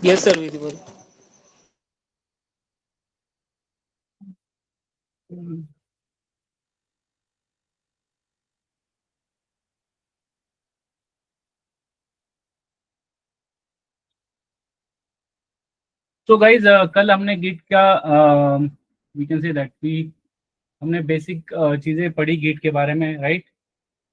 Yes, sir, visible. तो guys कल हमने गिट का we can say that we हमने बेसिक चीज़ें पढ़ी गिट के बारे में, राइट?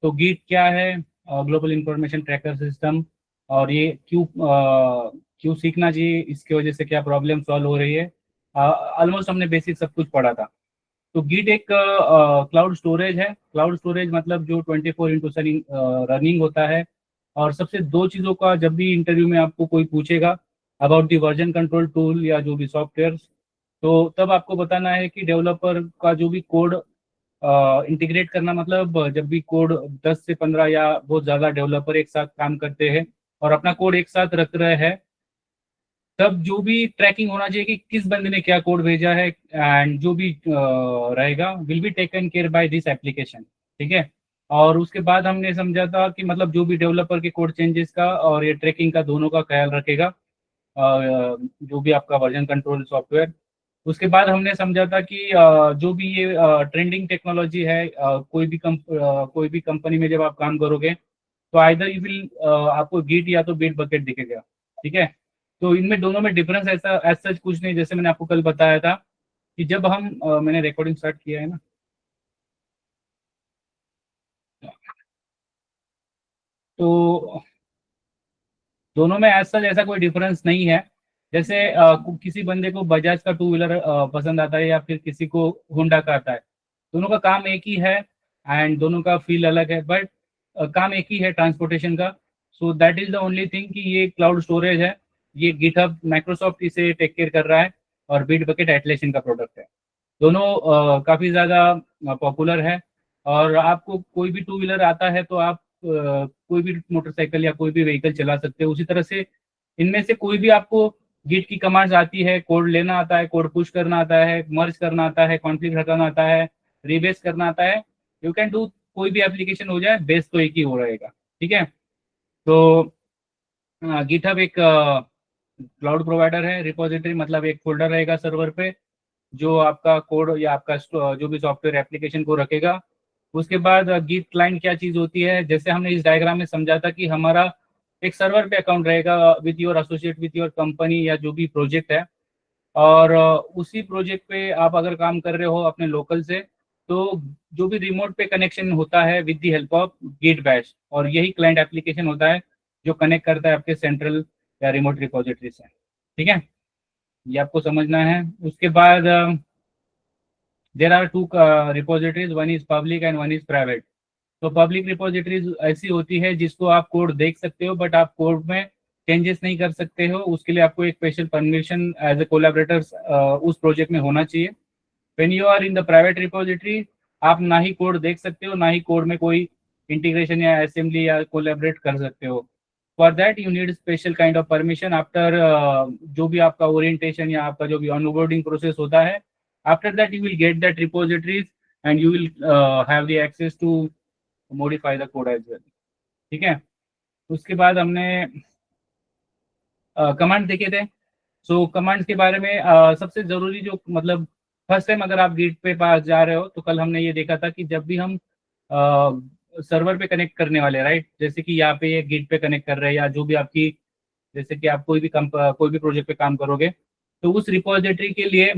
तो गिट क्या है? Global information tracker system. और ये क्यों सीखना चाहिए, इसकी वजह से क्या प्रॉब्लम सॉल्व हो रही है। ऑलमोस्ट हमने बेसिक सब कुछ पढ़ा था। तो गिट एक क्लाउड स्टोरेज है। क्लाउड स्टोरेज मतलब जो 24/7 रनिंग होता है। और सबसे दो चीज़ों का जब भी इंटरव्यू में आपको कोई पूछेगा about the version control tool या जो भी सॉफ्टवेयर, तो तब आपको बताना है कि डेवलपर का जो भी कोड इंटीग्रेट करना, मतलब जब भी कोड 10 से 15 या बहुत ज़्यादा डेवलपर एक साथ काम करते हैं और अपना कोड एक साथ रख रहे हैं, तब जो भी ट्रैकिंग होना चाहिए कि किस बंदे ने क्या कोड भेजा है, एंड जो भी रहेगा will be taken care by this application. ठीक है। और उसके बाद हमने समझा था कि मतलब जो भी डेवलपर के कोड चेंजेस का और ये ट्रैकिंग का दोनों का ख्याल रखेगा जो भी आपका वर्जन कंट्रोल सॉफ्टवेयर। उसके बाद हमने समझा था कि जो भी ये ट्रेंडिंग टेक्नोलॉजी है, कोई भी कंपनी में जब आप काम करोगे तो आइदर यू विल आपको गिट या तो बिट बकेट दिखेगा। ठीक है। तो इनमें दोनों में डिफरेंस ऐसा एज सच कुछ नहीं, जैसे मैंने आपको कल बताया था कि जब हम मैंने रिकॉर्डिंग स्टार्ट किया है ना। तो दोनों में एज सच ऐसा कोई डिफरेंस नहीं है। जैसे किसी बंदे को बजाज का टू व्हीलर पसंद आता है या फिर किसी को होंडा का आता है। दोनों का काम एक ही है एंड दोनों का फील अलग है, बट काम एक ही है ट्रांसपोर्टेशन का। So that is the only thing कि ये क्लाउड स्टोरेज है। ये गिटहब माइक्रोसॉफ्ट इसे टेक केयर कर रहा है और बिट बकेट एटलेसियन का प्रोडक्ट है। दोनों काफ़ी ज़्यादा पॉपुलर है। और आपको कोई भी टू व्हीलर आता है तो आप कोई भी मोटरसाइकिल या कोई भी व्हीकल चला सकते हो। उसी तरह से इनमें से कोई भी आपको गिट की कमांड्स आती है, कोड लेना आता है, कोड पुश करना आता है, मर्ज करना आता है, कॉन्फ्लिक्ट हटाना आता है, रिबेस करना आता है, यू कैन डू। कोई भी एप्लीकेशन हो जाए, बेस तो एक ही हो रहेगा। ठीक है। तो गिटहब एक क्लाउड प्रोवाइडर है। रिपोजिटरी मतलब एक फोल्डर रहेगा सर्वर पे जो आपका कोड या आपका जो भी सॉफ्टवेयर एप्लीकेशन को रखेगा। उसके बाद गिट क्लाइंट क्या चीज़ होती है, जैसे हमने इस डायग्राम में समझा था कि हमारा एक सर्वर पे अकाउंट रहेगा with your associate with your company या जो भी प्रोजेक्ट है। और उसी प्रोजेक्ट पे आप अगर काम कर रहे हो अपने लोकल से, तो जो भी रिमोट पे कनेक्शन होता है with the help of Git bash, और यही क्लाइंट एप्लीकेशन होता है जो कनेक्ट करता है आपके सेंट्रल या रिमोट रिपोजिटरी से। ठीक है। ये आपको समझना है। उसके बाद there are two repositories, one is public and one is private. तो पब्लिक रिपोजिटरीज ऐसी होती है जिसको आप कोड देख सकते हो बट आप कोड में चेंजेस नहीं कर सकते हो। उसके लिए आपको एक special permission as a collaborator उस प्रोजेक्ट में होना चाहिए। When you are in the private repository, आप ना ही कोड देख सकते हो ना ही कोड में कोई इंटीग्रेशन या असेंबली या कोलैबोरेट कर सकते हो। For that you need special kind of permission after जो भी आपका ओरिएंटेशन या आपका जो भी ऑनबोर्डिंग प्रोसेस होता है। After that you will get that repositories and you will have the access to modify the code as well. ठीक है। उसके बाद हमने कमांड देखे थे। सो कमांड्स के बारे में सबसे जरूरी जो मतलब फर्स्ट टाइम अगर आप गिट पे पास जा रहे हो तो कल हमने ये देखा था कि जब भी हम सर्वर पे कनेक्ट करने वाले, राइट, जैसे कि यहाँ पे ये गिट पे कनेक्ट कर रहे हैं या जो भी आपकी, जैसे कि आप कोई भी प्रोजेक्ट पे काम करोगे तो उस रिपोजिटरी के लिए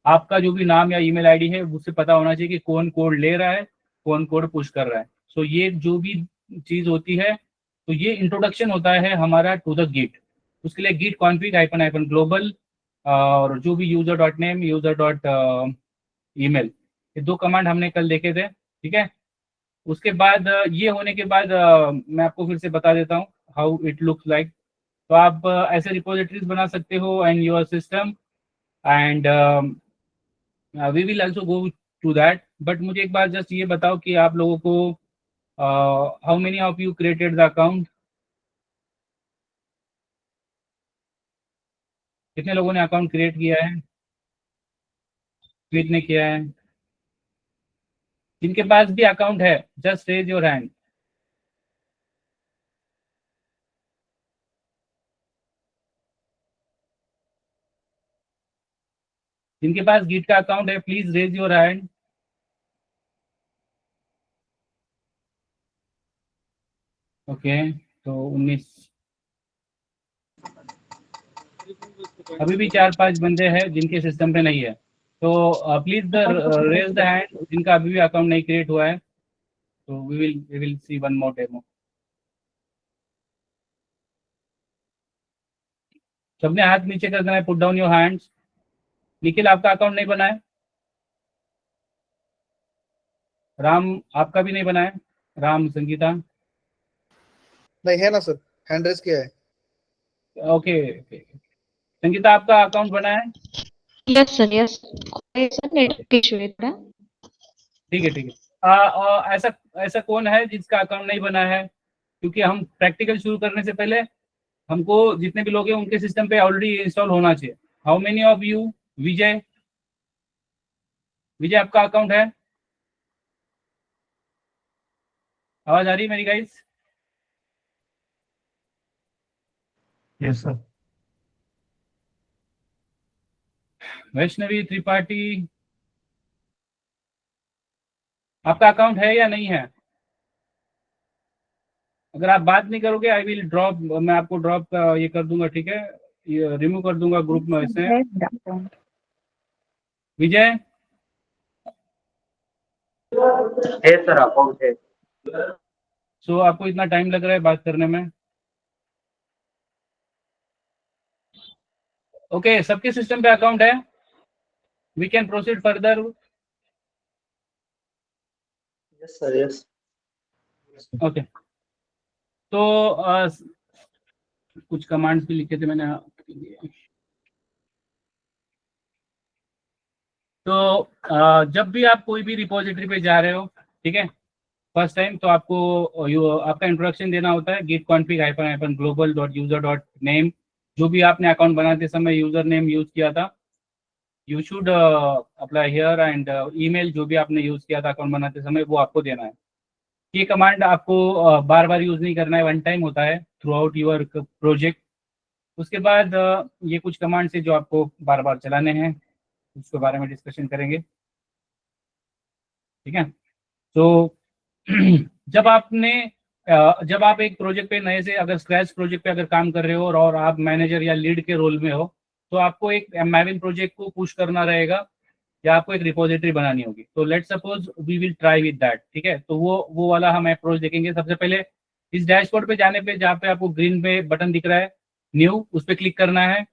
आपका जो भी नाम या ईमेल आईडी है उससे पता होना चाहिए कि कौन कोड ले रहा है, कौन कोड पुश कर रहा है। सो ये जो भी चीज होती है, तो ये इंट्रोडक्शन होता है हमारा टू द गिट। उसके लिए Git config hyphen hyphen global और जो भी user dot name user dot email, ये दो कमांड हमने कल देखे थे। ठीक है। उसके बाद ये होने के बाद मैं आपको फिर से बता देता हूँ हाउ इट लुक्स लाइक। तो आप ऐसे रिपोजिटरीज बना सकते हो and your system and we will also go to that. But मुझे एक बार जस्ट ये बताओ कि आप लोगों को how many of you created the account. कितने लोगों ने अकाउंट क्रिएट किया है, कितने किया है? जिनके पास भी अकाउंट है जस्ट रेज योर हैंड। जिनके पास गिट का अकाउंट है please raise your hand. Okay, तो 19, अभी भी 4-5 बंदे हैं जिनके सिस्टम पे नहीं है, तो प्लीज रेज द हैंड जिनका अभी भी अकाउंट नहीं क्रिएट हुआ है। तो we will see one more demo. सबने हाथ नीचे कर देना है, put down your hands. Nikhil आपका अकाउंट नहीं बना है? राम आपका भी नहीं बना है? राम, संगीता? नहीं है ना सर, हैंड रेस किया है। ओके ओके, संगीता आपका अकाउंट बना है? Yes sir, yes sir, network issue है थोड़ा। ठीक है ठीक है। ऐसा ऐसा कौन है जिसका अकाउंट नहीं बना है? क्योंकि हम प्रैक्टिकल शुरू करने से पहले हमको जितने भी लोग हैं उनके सिस्टम पे ऑलरेडी इंस्टॉल होना चाहिए। How many of you? Vijay, Vijay आपका अकाउंट है? आवाज आ रही है मेरी guys? Yes sir. Vaishnavi Tripathi, आपका अकाउंट है या नहीं है? अगर आप बात नहीं करोगे आई विल ड्रॉप, मैं आपको ड्रॉप का ये कर दूंगा, ठीक है, ये रिमूव कर दूंगा ग्रुप में से। विजय? है सर, अकाउंट है। सो आपको इतना टाइम लग रहा है बात करने में? ओके, सबके सिस्टम पे अकाउंट है, we can proceed further. Yes sir, yes. Okay, तो कुछ कमांड्स भी लिखे थे मैंने आपके लिए। तो जब भी आप कोई भी रिपोजिटरी पे जा रहे हो, ठीक है, फर्स्ट टाइम, तो आपको आपका इंट्रोडक्शन देना होता है, git config -hyphen global dot user dot name। जो भी आपने अकाउंट बनाते समय यूजर नेम यूज किया था, you should apply here, and email जो भी आपने यूज किया था अकाउंट बनाते समय वो आपको देना है। ये कमांड आपको बार बार यूज नहीं करना है, वन टाइम होता है थ्रू आउट यूर प्रोजेक्ट। उसके बाद ये कुछ कमांड्स है जो आपको बार बार चलाने हैं, उसके बारे में डिस्कशन करेंगे, ठीक है। तो जब आप एक प्रोजेक्ट पे नए से, अगर स्क्रैच प्रोजेक्ट पे अगर काम कर रहे हो और आप मैनेजर या लीड के रोल में हो, तो आपको एक मैविन प्रोजेक्ट को पुश करना रहेगा या आपको एक रिपोजिटरी बनानी होगी। तो let suppose we will try with that, ठीक है। तो वो वाला हम अप्रोच देखेंगे। सबसे पहले इस डैशबोर्ड पे जाने पे, जहाँ पे आपको ग्रीन पे बटन दिख रहा है न्यू, उस पर क्लिक करना है।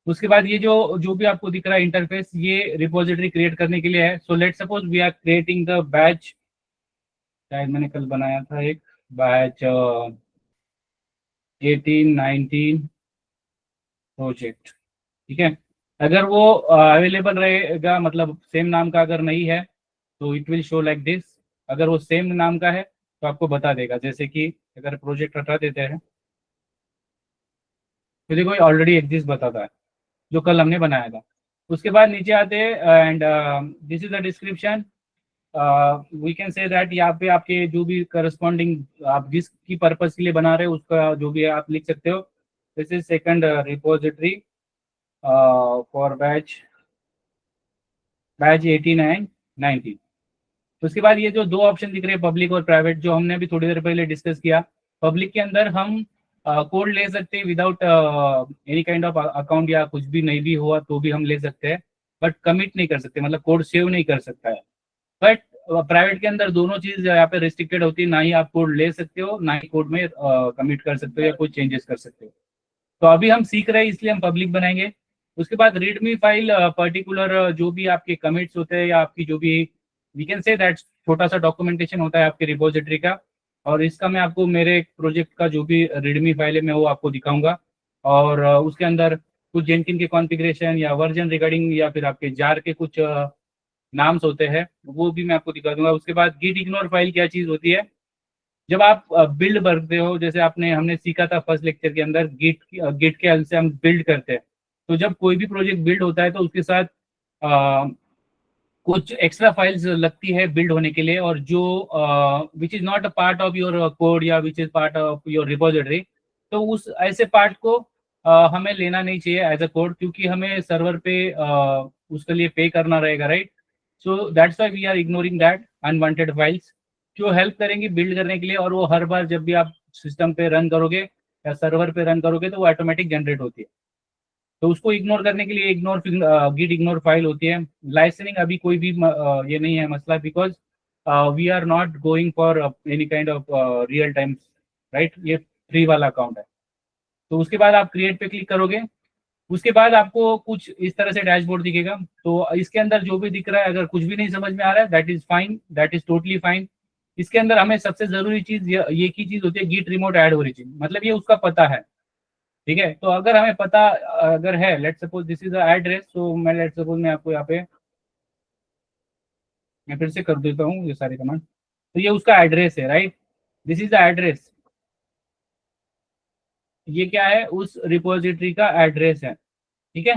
उसके बाद ये जो भी आपको दिख रहा है इंटरफेस, ये रिपोजिटरी क्रिएट करने के लिए है। So let suppose we are creating the batch, शायद मैंने कल बनाया था एक बैच 18-19 प्रोजेक्ट, ठीक है। अगर वो अवेलेबल रहेगा, मतलब सेम नाम का अगर नहीं है, तो it will show like this. अगर वो सेम नाम का है तो आपको बता देगा। जैसे कि अगर प्रोजेक्ट हटा देते हैं तो देखो ये ऑलरेडी एग्जिस्ट बताता है, जो कल हमने बनाया था। उसके बाद नीचे आते हैं and this is the description. We can say that यहाँ पे आपके जो भी करस्पॉन्डिंग आप जिसकी पर्पज के लिए बना रहे हो उसका जो भी है आप लिख सकते हो। This is second repository for batch 18 and 19। उसके बाद ये जो दो ऑप्शन दिख रहे हैं, पब्लिक और प्राइवेट, जो हमने अभी थोड़ी देर पहले डिस्कस किया। पब्लिक के अंदर हम कोड ले सकते हैं without any kind of account, या कुछ भी नहीं भी हुआ तो भी हम ले सकते हैं, बट कमिट नहीं कर सकते, मतलब कोड सेव नहीं कर सकता है। बट प्राइवेट के अंदर दोनों चीज यहाँ पे रिस्ट्रिक्टेड होती है, ना ही आप कोड ले सकते हो, ना ही कोड में कमिट कर सकते हो या कोई चेंजेस कर सकते हो। तो अभी हम सीख रहे हैं इसलिए हम पब्लिक बनाएंगे। उसके बाद रीडमी फाइल पर्टिकुलर जो भी आपके कमिट्स होते हैं या आपकी जो भी, वी कैन से दैट छोटा सा डॉक्यूमेंटेशन होता है आपके रिपोजिटरी का, और इसका मैं आपको मेरे प्रोजेक्ट का जो भी रीडमी फाइल है मैं वो आपको दिखाऊंगा। और उसके अंदर कुछ जेनकिन के कॉन्फ़िगरेशन या वर्जन रिगार्डिंग या फिर आपके जार के कुछ नाम्स होते हैं वो भी मैं आपको दिखा दूंगा। उसके बाद गिट इग्नोर फाइल क्या चीज होती है, जब आप बिल्ड भरते हो, जैसे हमने सीखा था फर्स्ट लेक्चर के अंदर, गिट के हेल्प से हम बिल्ड करते हैं। तो जब कोई भी प्रोजेक्ट बिल्ड होता है तो उसके साथ कुछ एक्स्ट्रा फाइल्स लगती है बिल्ड होने के लिए, और जो which is not a part of your code या which is part of your repository, तो उस ऐसे पार्ट को हमें लेना नहीं चाहिए एज अ कोड, क्योंकि हमें सर्वर पे उसके लिए पे करना रहेगा, right. So that's why we are ignoring that unwanted files जो हेल्प करेंगी बिल्ड करने के लिए, और वो हर बार जब भी आप सिस्टम पे रन करोगे या सर्वर पे रन करोगे तो वो ऑटोमेटिक जनरेट होती है। तो उसको इग्नोर करने के लिए इग्नोर गिट इग्नोर फाइल होती है। लाइसेंसिंग अभी कोई भी ये नहीं है मसला, because we are not going for any kind of real time, right. ये फ्री वाला अकाउंट है। तो उसके बाद आप क्रिएट पे क्लिक करोगे, उसके बाद आपको कुछ इस तरह से डैशबोर्ड दिखेगा। तो इसके अंदर जो भी दिख रहा है, अगर कुछ भी नहीं समझ में आ रहा है, that is fine, that is totally fine. इसके अंदर हमें सबसे जरूरी चीज ये की चीज होती है, गिट रिमोट ऐड ओरिजिन, मतलब ये उसका पता है, ठीक है। तो अगर हमें पता अगर है, let's suppose this is the address, तो मैं लेट्स सपोज मैं आपको यहाँ पे मैं फिर से कर देता हूँ ये सारे कमांड। तो ये उसका एड्रेस है, right. This is the address, ये क्या है, उस रिपोजिटरी का एड्रेस है, ठीक है।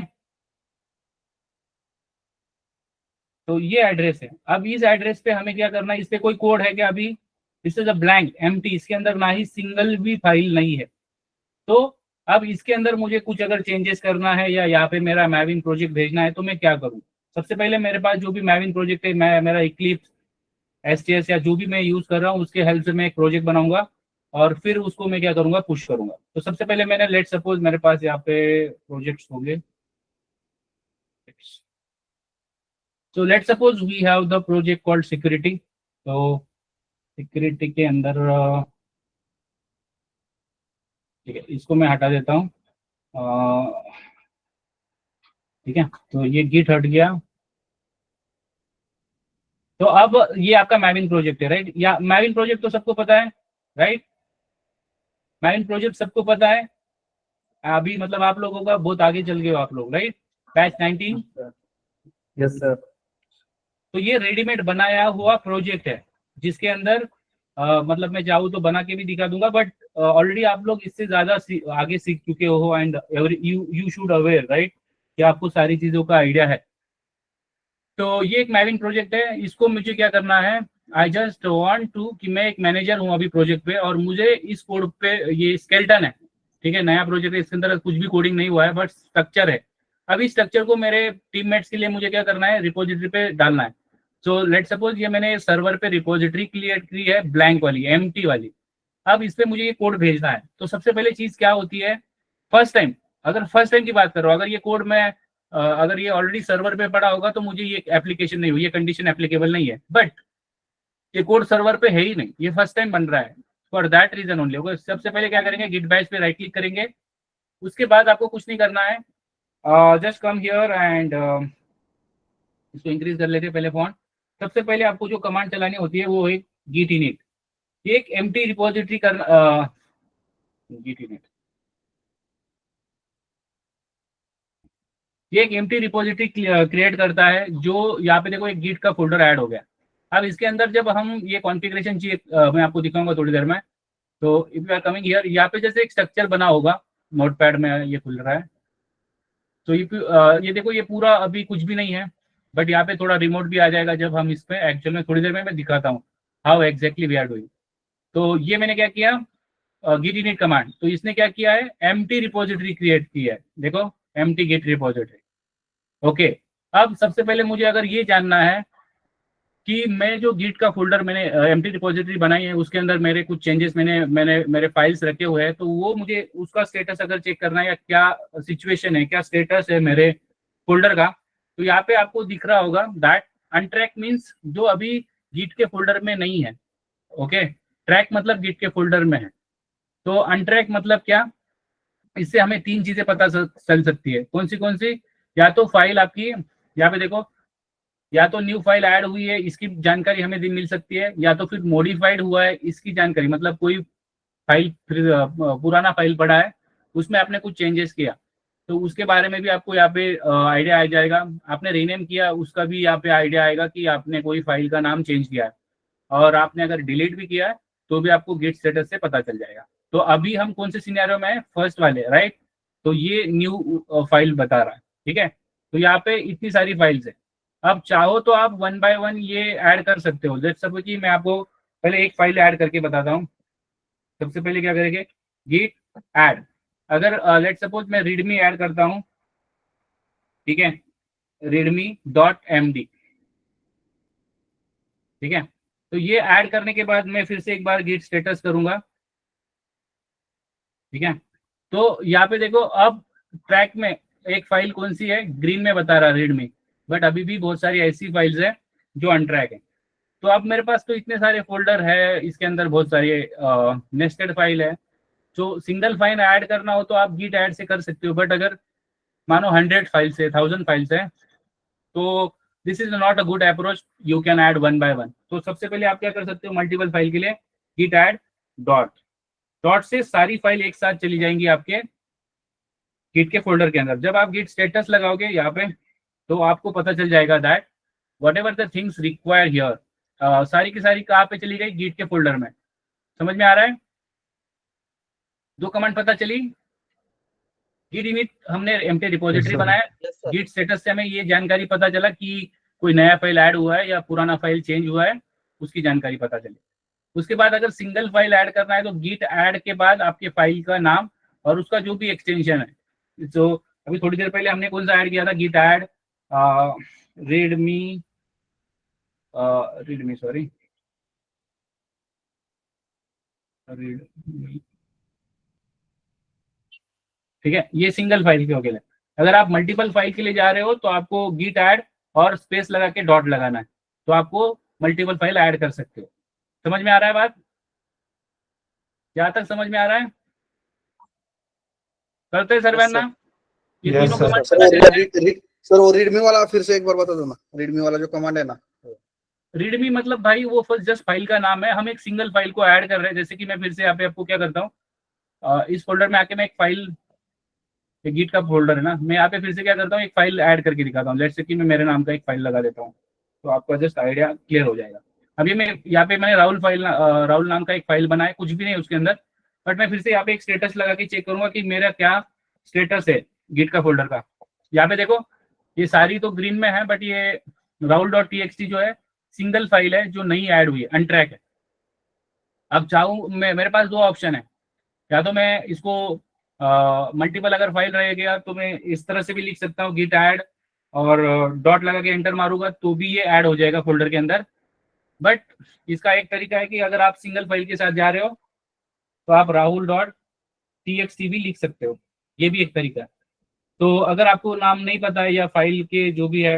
तो ये एड्रेस है। अब इस एड्रेस पे हमें क्या करना है, इस पे कोई कोड है क्या अभी? This is a blank empty, इसके अंदर ना ही सिंगल भी फाइल नहीं है। तो अब इसके अंदर मुझे कुछ अगर चेंजेस करना है या यहाँ पे मेरा मैविन प्रोजेक्ट भेजना है तो मैं क्या करूँ? सबसे पहले मेरे पास जो भी मैविन प्रोजेक्ट है, मैं मेरा इक्लिप्स STS या जो भी मैं यूज कर रहा हूँ उसके हेल्प से मैं एक प्रोजेक्ट बनाऊंगा और फिर उसको मैं क्या करूंगा, पुश करूंगा। तो सबसे पहले मैंने लेट सपोज मेरे पास यहाँ पे प्रोजेक्ट्स होंगे। So let's suppose we have the project called security. तो सिक्योरिटी के अंदर ठीक है, इसको मैं हटा देता हूँ। ठीक है, तो ये गिट हट गया। तो अब ये आपका मैविन प्रोजेक्ट है, राइट। या मैविन प्रोजेक्ट तो सबको पता है, राइट। मैविन प्रोजेक्ट सबको पता है। अभी मतलब आप लोगों का बहुत आगे चल गए हो आप लोग, राइट। पैच 19। Yes sir. तो ये रेडीमेड बनाया हुआ प्रोजेक्ट है जिसके अंदर मतलब मैं चाहूँ तो बना के भी दिखा दूंगा, बट ऑलरेडी आप लोग इससे ज्यादा आगे सीख चुके हो and you should aware, right, कि आपको सारी चीजों का आइडिया है। तो ये एक मैविन प्रोजेक्ट है, इसको मुझे क्या करना है, आई जस्ट वांट टू कि मैं एक मैनेजर हूँ अभी प्रोजेक्ट पे और मुझे इस कोड पे, ये स्केलेटन है, ठीक है, नया प्रोजेक्ट है, इसके अंदर कुछ भी कोडिंग नहीं हुआ है बट स्ट्रक्चर है। अभी स्ट्रक्चर को मेरे टीममेट्स के लिए मुझे क्या करना है, रिपोजिटरी पे डालना है। सो लेट सपोज ये मैंने सर्वर पे रिपोजिटरी क्रिएट की है, ब्लैंक वाली, एम्प्टी वाली। अब इस पे मुझे ये कोड भेजना है। तो सबसे पहले चीज क्या होती है, फर्स्ट टाइम, अगर फर्स्ट टाइम की बात कर रहा हूँ, अगर ये कोड मैं अगर ये ऑलरेडी सर्वर पे पड़ा होगा तो मुझे ये एप्लीकेशन नहीं हुई, ये कंडीशन एप्लीकेबल नहीं है। बट ये कोड सर्वर पे है ही नहीं, ये फर्स्ट टाइम बन रहा है, फॉर दैट रीजन ओनली। सबसे पहले क्या करेंगे, गिट बैच पे राइट क्लिक करेंगे। उसके बाद आपको कुछ नहीं करना है, जस्ट कम हियर एंड इसको इंक्रीज कर लेते हैं पहले फॉन्ट। सबसे पहले आपको जो कमांड चलानी होती है वो है git init। ये एक एम्प्टी रिपोजिटरी करना, git init, ये एक एम्प्टी रिपोजिटरी क्रिएट करता है। जो यहाँ पे देखो एक गिट का फोल्डर ऐड हो गया। अब इसके अंदर जब हम ये कॉन्फ़िगरेशन चाहिए, मैं आपको दिखाऊंगा थोड़ी देर में। तो if you are coming here, यहाँ पे जैसे एक स्ट्रक्चर बना होगा, नोटपैड में ये खुल रहा है। तो ये देखो ये पूरा अभी कुछ भी नहीं है, बट यहाँ पे थोड़ा रिमोट भी आ जाएगा जब हम इस पे एक्चुअल में, थोड़ी देर में मैं दिखाता हूँ how exactly we are doing. तो ये मैंने क्या किया, गिट इनिट कमांड, तो इसने क्या किया है, एम्प्टी रिपोजिटरी क्रिएट की है, देखो एम्प्टी गिट रिपोजिटरी। ओके, अब सबसे पहले मुझे अगर ये जानना है कि मैं जो गिट का फोल्डर मैंने एम्प्टी रिपोजिटरी बनाई है उसके अंदर मेरे कुछ चेंजेस मेरे फाइल्स रखे हुए हैं, तो वो मुझे उसका स्टेटस अगर चेक करना है या क्या सिचुएशन है, क्या स्टेटस है मेरे फोल्डर का। तो यहाँ पे आपको दिख रहा होगा दैट अनट्रैक मीन्स जो अभी गिट के फोल्डर में नहीं है। ओके, ट्रैक मतलब गिट के फोल्डर में है। तो अनट्रैक मतलब क्या, इससे हमें तीन चीजें पता चल सकती है। कौन सी, या तो फाइल आपकी यहाँ पे देखो, या तो न्यू फाइल ऐड हुई है इसकी जानकारी हमें मिल सकती है, या तो फिर मॉडिफाइड हुआ है इसकी जानकारी, मतलब कोई फाइल फिर पुराना फाइल पड़ा है उसमें आपने कुछ चेंजेस किया तो उसके बारे में भी आपको यहाँ पे आइडिया आ जाएगा। आपने रीनेम किया उसका भी यहाँ पे आइडिया आएगा कि आपने कोई फाइल का नाम चेंज किया है, और आपने अगर डिलीट भी किया है तो भी आपको गिट स्टेटस से पता चल जाएगा। तो अभी हम कौन से सिनेरियो में है, फर्स्ट वाले, राइट। तो ये न्यू फाइल बता रहा है, ठीक है। तो यहाँ पे इतनी सारी फाइल्स है। अब चाहो तो आप वन बाय वन ये ऐड कर सकते हो। लेट्स सपोज कि मैं आपको पहले एक फाइल ऐड करके बताता हूँ। सबसे पहले क्या करेंगे, गिट ऐड, अगर लेट सपोज मैं रीडमी ऐड करता हूँ, ठीक है, readme.md, ठीक है, तो ये ऐड करने के बाद मैं फिर से एक बार git स्टेटस करूंगा, ठीक है, तो यहाँ पे देखो अब ट्रैक में एक फाइल कौन सी है, ग्रीन में बता रहा रीडमी, बट अभी भी बहुत सारी ऐसी फाइल्स है जो अनट्रैक है। तो अब मेरे पास तो इतने सारे फोल्डर है, इसके अंदर बहुत सारी नेस्टेड फाइल है, जो सिंगल फाइल ऐड करना हो तो आप git ऐड से कर सकते हो, बट अगर मानो 100 फाइल्स है, 1000 फाइल्स है, तो this is not a good approach, you can add one by one. तो सबसे पहले आप क्या कर सकते हो, मल्टीपल फाइल के लिए git ऐड डॉट, डॉट से सारी फाइल एक साथ चली जाएंगी आपके गिट के फोल्डर के अंदर। जब आप गिट स्टेटस लगाओगे यहाँ पे, तो आपको पता चल जाएगा that what ever the things require here, सारी की सारी कहाँ पे चली गई, गिट के फोल्डर में। समझ में आ रहा है? दो कमांड पता चली, गिट इनिट हमने एम्प्टी रिपोजिटरी बनाया, Yes, sir. गिट स्टेटस से हमें ये जानकारी पता चला कि कोई नया फाइल ऐड हुआ है या पुराना फाइल चेंज हुआ है, उसकी जानकारी पता चली। उसके बाद अगर सिंगल फाइल ऐड करना है तो गिट ऐड के बाद आपके फाइल का नाम और उसका जो भी एक्सटेंशन है, तो अभी थोड़ी देर पहले हमने कौन सा ऐड किया था, Git add readme, readme sorry, readme, ठीक है, ये सिंगल फाइल के लिए। अगर आप मल्टीपल फाइल के लिए जा रहे हो तो आपको गिट ऐड और स्पेस लगा के डॉट लगाना है, तो आपको मल्टीपल फाइल ऐड कर सकते हो। समझ में आ रहा है बात? यहाँ तक समझ में आ रहा है? करते हैं सर ना? ये Yes, तीनों sir. कमांड सर पता चल जाए। सर वो रीडमी वाला फिर से एक बार बता दो ना, रीडमी वाला जो कमांड है ना। रीडमी मतलब भाई वो फर्स्ट जस्ट फाइल का नाम है, हम एक सिंगल फाइल को ऐड कर रहे हैं। जैसे कि मैं फिर से यहाँ पे आपको क्या करता हूँ, इस फोल्डर में आके मैं एक फाइल, गिट का फोल्डर है ना, मैं यहाँ पे फिर से क्या करता हूँ, एक फाइल ऐड करके दिखाता हूँ। लेट्स से कि मैं मेरे नाम का एक फाइल लगा देता हूँ, तो आपका जस्ट आइडिया क्लियर हो जाएगा। अभी मैं यहाँ पे मैंने राहुल नाम का एक फाइल बनाया, कुछ भी नहीं उसके अंदर, बट मैं फिर से यहाँ पे एक स्टेटस लगा के चेक करूंगा कि मेरा क्या स्टेटस है गिट का फोल्डर का। यहाँ पे देखो ये सारी तो ग्रीन में है, बट ये rahul.txt जो है सिंगल फाइल है जो नहीं ऐड हुई है, अनट्रैक है। अब चाहूँ मैं, मेरे पास दो ऑप्शन है, या तो मैं इसको मल्टीपल अगर फाइल रहेगा तो मैं इस तरह से भी लिख सकता हूँ, गिट ऐड और डॉट लगा के एंटर मारूंगा तो भी ये ऐड हो जाएगा फोल्डर के अंदर। बट इसका एक तरीका है कि अगर आप सिंगल फाइल के साथ जा रहे हो तो आप rahul.txt भी लिख सकते हो, ये भी एक तरीका है। तो अगर आपको नाम नहीं पता है या फाइल के जो भी है,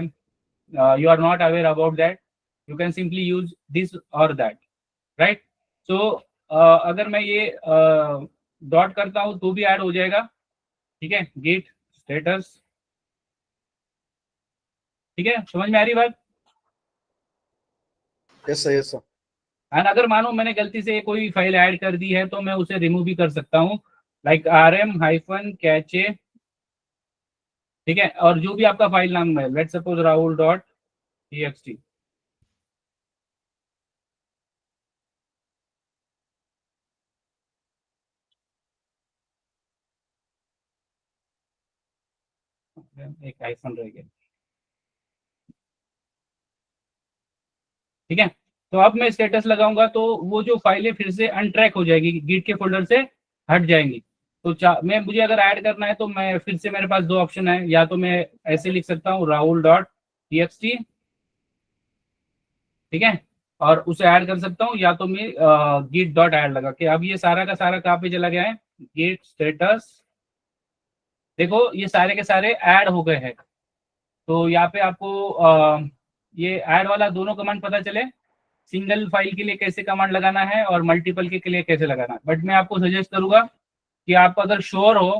you are not aware about that, you can simply use this और दैट, राइट। सो अगर मैं ये डॉट करता हूँ तो भी ऐड हो जाएगा, ठीक है, गिट स्टेटस, ठीक है, समझ में आ रही बात? Yes sir, yes sir. And अगर मानो मैंने गलती से कोई फाइल ऐड कर दी है तो मैं उसे रिमूव भी कर सकता हूँ, लाइक rm-cache, ठीक है, और जो भी आपका फाइल नाम है, लेट्स सपोज rahul.txt, एक हाइफन रह गया, ठीक है। तो अब मैं स्टेटस लगाऊंगा तो वो जो फाइलें फिर से अनट्रैक हो जाएगी, गिट के फोल्डर से हट जाएंगी। तो मैं मुझे अगर ऐड करना है तो मैं फिर से, मेरे पास दो ऑप्शन है, या तो मैं ऐसे लिख सकता हूँ rahul.txt, ठीक है, और उसे ऐड कर सकता हूँ, या तो मैं गिट डॉट ऐड लगा के। अब ये सारा का सारा कहाँ पे चला गया है, गिट स्टेटस, देखो ये सारे के सारे ऐड हो गए हैं। तो यहाँ पे आपको ये ऐड वाला दोनों कमांड पता चले, सिंगल फाइल के लिए कैसे कमांड लगाना है और मल्टीपल के लिए कैसे लगाना है। बट मैं आपको सजेस्ट करूंगा कि आप अगर श्योर हो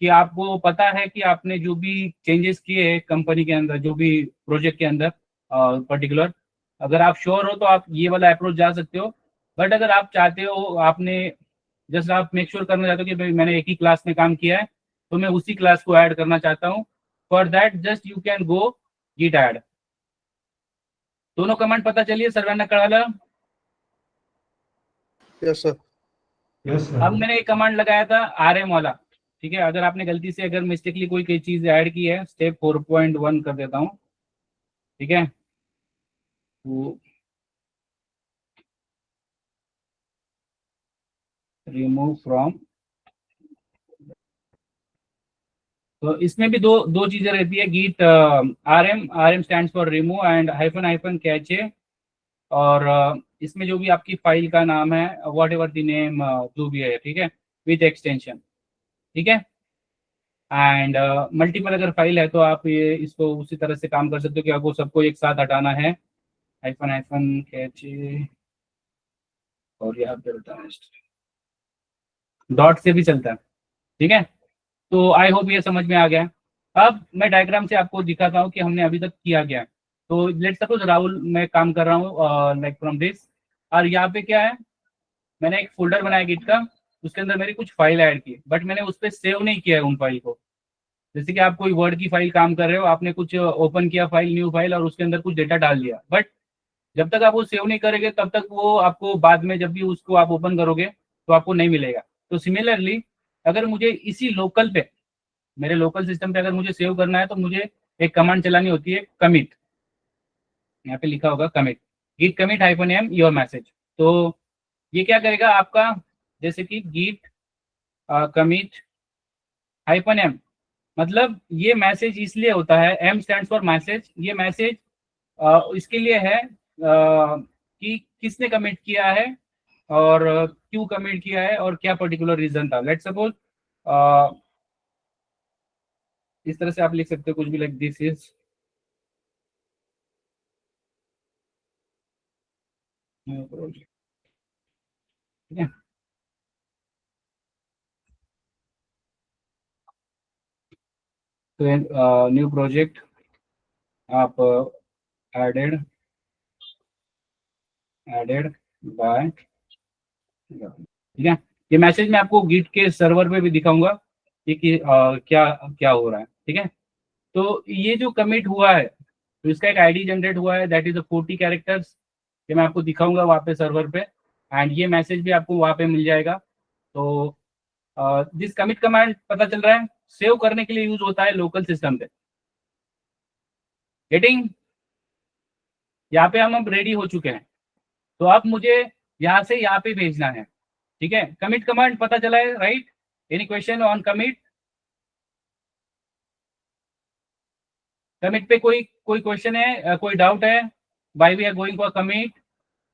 कि आपको पता है कि आपने जो भी चेंजेस किए हैं कंपनी के अंदर, जो भी प्रोजेक्ट के अंदर पर्टिकुलर, अगर आप श्योर हो तो आप ये वाला अप्रोच जा सकते हो। बट अगर आप चाहते हो, आपने जस्ट आप मेक श्योर करना चाहते हो कि भाई मैंने एक ही क्लास में काम किया है तो मैं उसी क्लास को ऐड करना चाहता हूँ, for that just you can go git add. दोनों कमांड पता चलिए सर्वाना कड़ाला। Yes sir. Yes, sir. अब मैंने एक कमांड लगाया था rm वाला, ठीक है, अगर आपने गलती से अगर मिस्टेकली कोई चीज ऐड की है, स्टेप 4.1 कर देता हूँ, ठीक है, रिमूव फ्रॉम तो इसमें भी दो दो चीजें रहती है, git RM stands for remove and hyphen hyphen cache, और इसमें जो भी आपकी फाइल का नाम है वॉट एवर द नेम जो भी है, ठीक है, विथ एक्सटेंशन, ठीक है। एंड मल्टीपल अगर फाइल है तो आप ये इसको उसी तरह से काम कर सकते हो कि आपको सबको एक साथ हटाना है, हाइफन हाइफन कैचे, और यहाँ पे डॉट से भी चलता है, ठीक है। तो आई होप ये समझ में आ गया। अब मैं डायग्राम से आपको दिखाता हूँ कि हमने अभी तक किया क्या है। तो लेट्स सपोज राहुल मैं काम कर रहा हूँ लाइक फ्रॉम दिस, और यहाँ पे क्या है, मैंने एक फोल्डर बनाया गिट का, उसके अंदर मेरी कुछ फाइल ऐड की, बट मैंने उस पर सेव नहीं किया है उन फाइल को। जैसे कि आप कोई वर्ड की फाइल काम कर रहे हो, आपने कुछ ओपन किया फाइल, न्यू फाइल, और उसके अंदर कुछ डेटा डाल दिया, बट जब तक आप वो सेव नहीं करेंगे तब तक वो आपको बाद में जब भी उसको आप ओपन करोगे तो आपको नहीं मिलेगा। तो सिमिलरली अगर मुझे इसी लोकल पे, मेरे लोकल सिस्टम पे अगर मुझे सेव करना है तो मुझे एक कमांड चलानी होती है, कमिट, यहाँ पे लिखा होगा commit, git commit -m your message. तो ये क्या करेगा आपका, जैसे कि git commit -m, मतलब ये मैसेज इसलिए होता है, m स्टैंड्स फॉर मैसेज, ये मैसेज इसके लिए है कि किसने कमिट किया है और क्यों कमिट किया है और क्या पर्टिकुलर रीजन था। लेट्स सपोज इस तरह से आप लिख सकते हो कुछ भी, लाइक दिस इज ठीक है। तो न्यू प्रोजेक्ट आप एडेड बाय, ठीक है। ये मैसेज मैं आपको गिट के सर्वर पे भी दिखाऊंगा कि क्या क्या हो रहा है, ठीक है। तो ये जो कमिट हुआ है तो इसका एक आईडी जनरेट हुआ है, दैट इज 40 कैरेक्टर्स, ये मैं आपको दिखाऊंगा वहाँ पे सर्वर पे, एंड ये मैसेज भी आपको वहाँ पे मिल जाएगा। तो दिस कमिट कमांड पता चल रहा है सेव करने के लिए यूज होता है लोकल सिस्टम पे, गेटिंग। यहाँ पे हम अब रेडी हो चुके हैं, तो अब मुझे यहाँ से यहाँ पे भेजना है, ठीक है। कमिट कमांड पता चला है, right? Any question on commit? Commit पे कोई कोई क्वेश्चन है, कोई डाउट है? Why we are going for commit?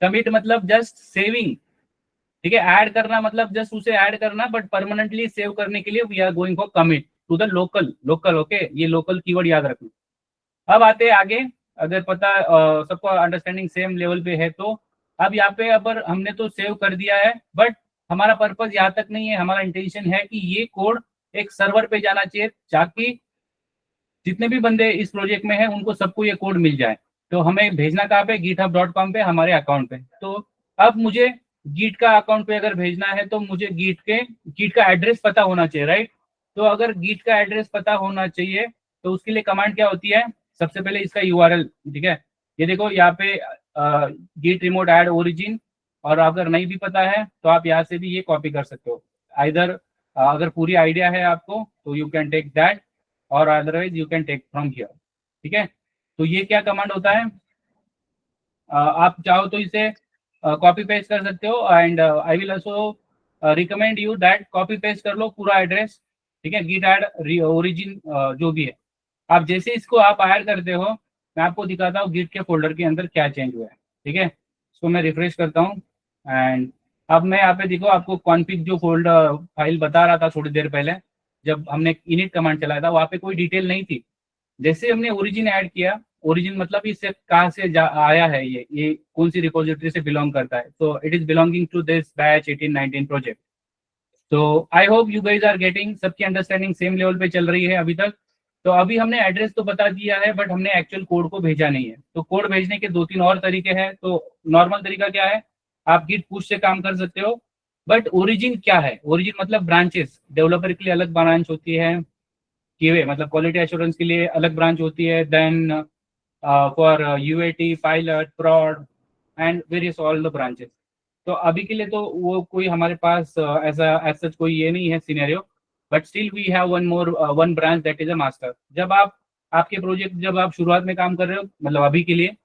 Commit मतलब जस्ट सेविंग, ठीक है। ऐड करना मतलब जस्ट उसे ऐड करना, बट परमानेंटली सेव करने के लिए we are going for commit to the local, okay, ये लोकल कीवर्ड याद रखना। अब आते हैं आगे, अगर पता सबको अंडरस्टैंडिंग सेम लेवल पे है तो अब यहाँ पे अगर हमने तो सेव कर दिया है, बट हमारा पर्पज यहाँ तक नहीं है। हमारा इंटेंशन है कि ये कोड एक सर्वर पे जाना चाहिए ताकि जितने भी बंदे इस प्रोजेक्ट में हैं उनको सबको ये कोड मिल जाए। तो हमें भेजना कहाँ पे, github.com पे, हमारे अकाउंट पे। तो अब मुझे गीट का अकाउंट पे अगर भेजना है तो मुझे गीट का एड्रेस पता होना चाहिए, राइट? तो अगर गीट का एड्रेस पता होना चाहिए तो उसके लिए कमांड क्या होती है, सबसे पहले इसका URL, ठीक है। ये देखो यहाँ पे git remote add origin, और अगर नहीं भी पता है तो आप यहाँ से भी ये कॉपी कर सकते हो। आइदर अगर पूरी आइडिया है आपको तो यू कैन टेक दैट, और otherwise you can take from here, ठीक है। तो ये क्या कमांड होता है, आप चाहो तो इसे कॉपी पेस्ट कर सकते हो, and I will also recommend you that copy paste कर लो पूरा एड्रेस, ठीक है। git add origin जो भी है, आप जैसे इसको आप ऐड करते हो, मैं आपको दिखाता हूँ गिट के फोल्डर के अंदर क्या चेंज हुआ है, ठीक है। इसको मैं रिफ्रेश करता हूँ, एंड अब मैं यहाँ पे देखो आपको कॉन्फिग जो फोल्डर फाइल बता रहा था थोड़ी देर पहले जब हमने इनिट कमांड चलाया था, वहाँ पे कोई डिटेल नहीं थी। जैसे हमने ओरिजिन ऐड किया, ओरिजिन मतलब इससे कहाँ से आया है, ये कौन सी रिपोजिटरी से बिलोंग करता है, तो it is belonging to this batch 1819 project. तो I hope you guys are getting, सबकी अंडरस्टैंडिंग सेम लेवल पे चल रही है अभी तक। तो अभी हमने एड्रेस तो बता दिया है, बट हमने एक्चुअल कोड को भेजा नहीं है। तो कोड भेजने के 2-3 और तरीके हैं। तो नॉर्मल तरीका क्या है, आप गिट पुश से काम कर सकते हो, बट ओरिजिन क्या है, ओरिजिन मतलब ब्रांचेस, डेवलपर के लिए अलग ब्रांच होती है, QA मतलब क्वालिटी एश्योरेंस के लिए अलग ब्रांच होती है, then for UAT, pilot, prod and various all the branches. तो अभी के लिए तो वो कोई हमारे पास ऐसा एज सच कोई ये नहीं है scenario, but still we have one branch that is a master. जब आप आपके प्रोजेक्ट जब आप शुरुआत में काम कर रहे हो, मतलब अभी के लिए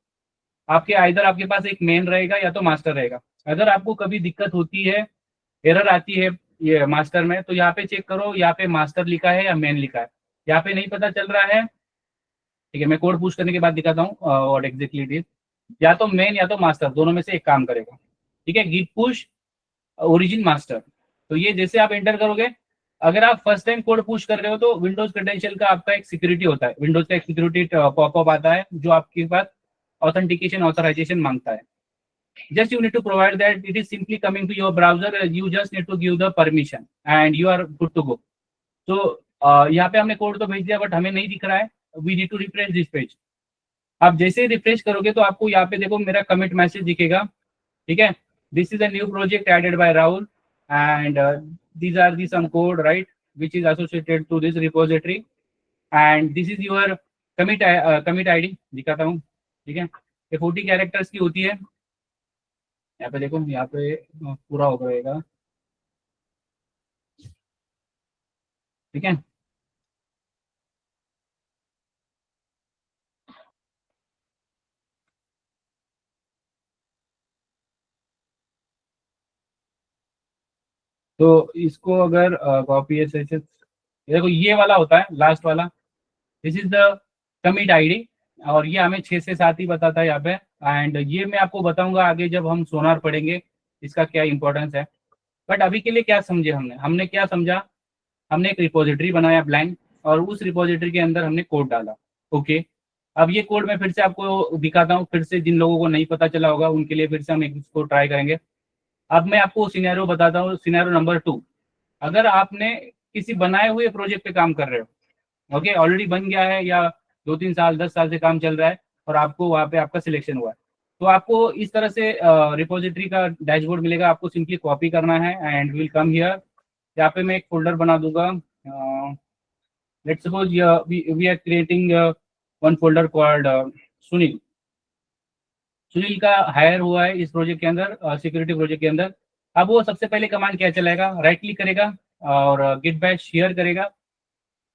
आपके आइदर आपके पास एक मेन रहेगा या तो मास्टर रहेगा। अगर आपको कभी दिक्कत होती है, एरर आती है ये मास्टर में, तो यहाँ पे चेक करो यहाँ पे मास्टर लिखा है या मेन लिखा है। यहाँ पे नहीं पता चल रहा है, ठीक है, मैं कोड पुश करने के बाद दिखाता हूँ व्हाट एग्जैक्टली इट इज। या तो मेन या तो मास्टर, दोनों में से एक काम करेगा, ठीक है। गिट पुश ओरिजिन मास्टर, तो ये जैसे आप एंटर करोगे, अगर आप फर्स्ट टाइम कोड पुश कर रहे हो तो विंडोज क्रेडेंशियल का आपका एक सिक्योरिटी होता है, विंडोज का एक सिक्योरिटी पॉपअप आता है जो आपके पास ऑथेंटिकेशन ऑथराइजेशन मांगता है। Just you need to provide that it is simply coming to your browser, you just need to give the permission and you are good to go. So यहाँ पे हमने code तो भेज दिया बट हमें नहीं दिख रहा है, we need to refresh this page। आप जैसे ही रिफ्रेश करोगे तो आपको यहाँ पे देखो मेरा कमिट मैसेज दिखेगा, ठीक है। This is a new project added by Rahul and these are the some code right which is associated to this repository and this is your commit id दिखाता हूँ, ठीक है। ये 40 कैरेक्टर्स की होती है। यहाँ पे देखो, यहाँ पे पूरा हो जाएगा, ठीक है। तो इसको अगर कॉपी ऐसे देखो, ये वाला होता है लास्ट वाला, this is the commit ID, और ये हमें 6 से 7 ही बताता है यहाँ पे। एंड ये मैं आपको बताऊंगा आगे जब हम सोनार पढ़ेंगे इसका क्या इंपॉर्टेंस है। बट अभी के लिए क्या समझे हमने, हमने क्या समझा, हमने एक रिपोजिटरी बनाया ब्लैंक और उस रिपोजिटरी के अंदर हमने कोड डाला, ओके। अब ये कोड मैं फिर से आपको दिखाता हूँ, फिर से जिन लोगों को नहीं पता चला होगा उनके लिए फिर से हम इसको ट्राई करेंगे। अब मैं आपको सिनेरियो बताता हूँ, सिनेरियो नंबर 2। अगर आपने किसी बनाए हुए प्रोजेक्ट पे काम कर रहे हो, ओके, ऑलरेडी बन गया है या 2-3 साल 10 साल से काम चल रहा है और आपको वहाँ पे आपका सिलेक्शन हुआ है, तो आपको इस तरह से रिपोजिटरी का डैशबोर्ड मिलेगा। आपको सिंपली कॉपी करना है एंड विल कम हियर। यहाँ पे मैं एक फोल्डर बना दूंगा, let's suppose we are creating one folder called Sunil. Sunil का हायर हुआ है इस प्रोजेक्ट के अंदर, सिक्योरिटी प्रोजेक्ट के अंदर। अब वो सबसे पहले कमांड क्या चलाएगा, राइट क्लिक करेगा और गिट बैच शेयर करेगा,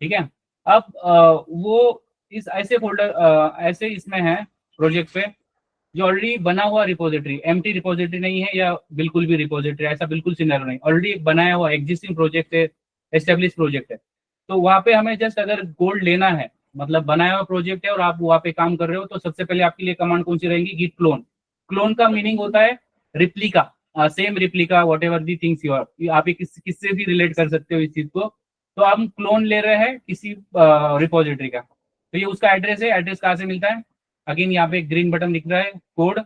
ठीक है। अब वो इस ऐसे फोल्डर ऐसे इसमें है प्रोजेक्ट पे जो ऑलरेडी बना हुआ रिपोजिटरी, एम्प्टी रिपोजिटरी नहीं है या बिल्कुल भी रिपोजिटरी, ऐसा बिल्कुल सिनेरियो नहीं, ऑलरेडी बनाया हुआ एग्जिस्टिंग प्रोजेक्ट है, एस्टेब्लिश प्रोजेक्ट है। तो वहाँ पे हमें जस्ट अगर गोल्ड लेना है, मतलब बनाया हुआ प्रोजेक्ट है और आप वहाँ पे काम कर रहे हो, तो सबसे पहले आपके लिए कमांड कौन सी रहेगी, गिट क्लोन। क्लोन का मीनिंग होता है replica, same replica whatever the things you are, आप किससे भी रिलेट कर सकते हो इस चीज को। तो हम क्लोन ले रहे हैं किसी रिपोजिटरी का, तो ये उसका एड्रेस है। एड्रेस कहाँ से मिलता है, अगेन यहाँ पे ग्रीन बटन दिख रहा है कोड,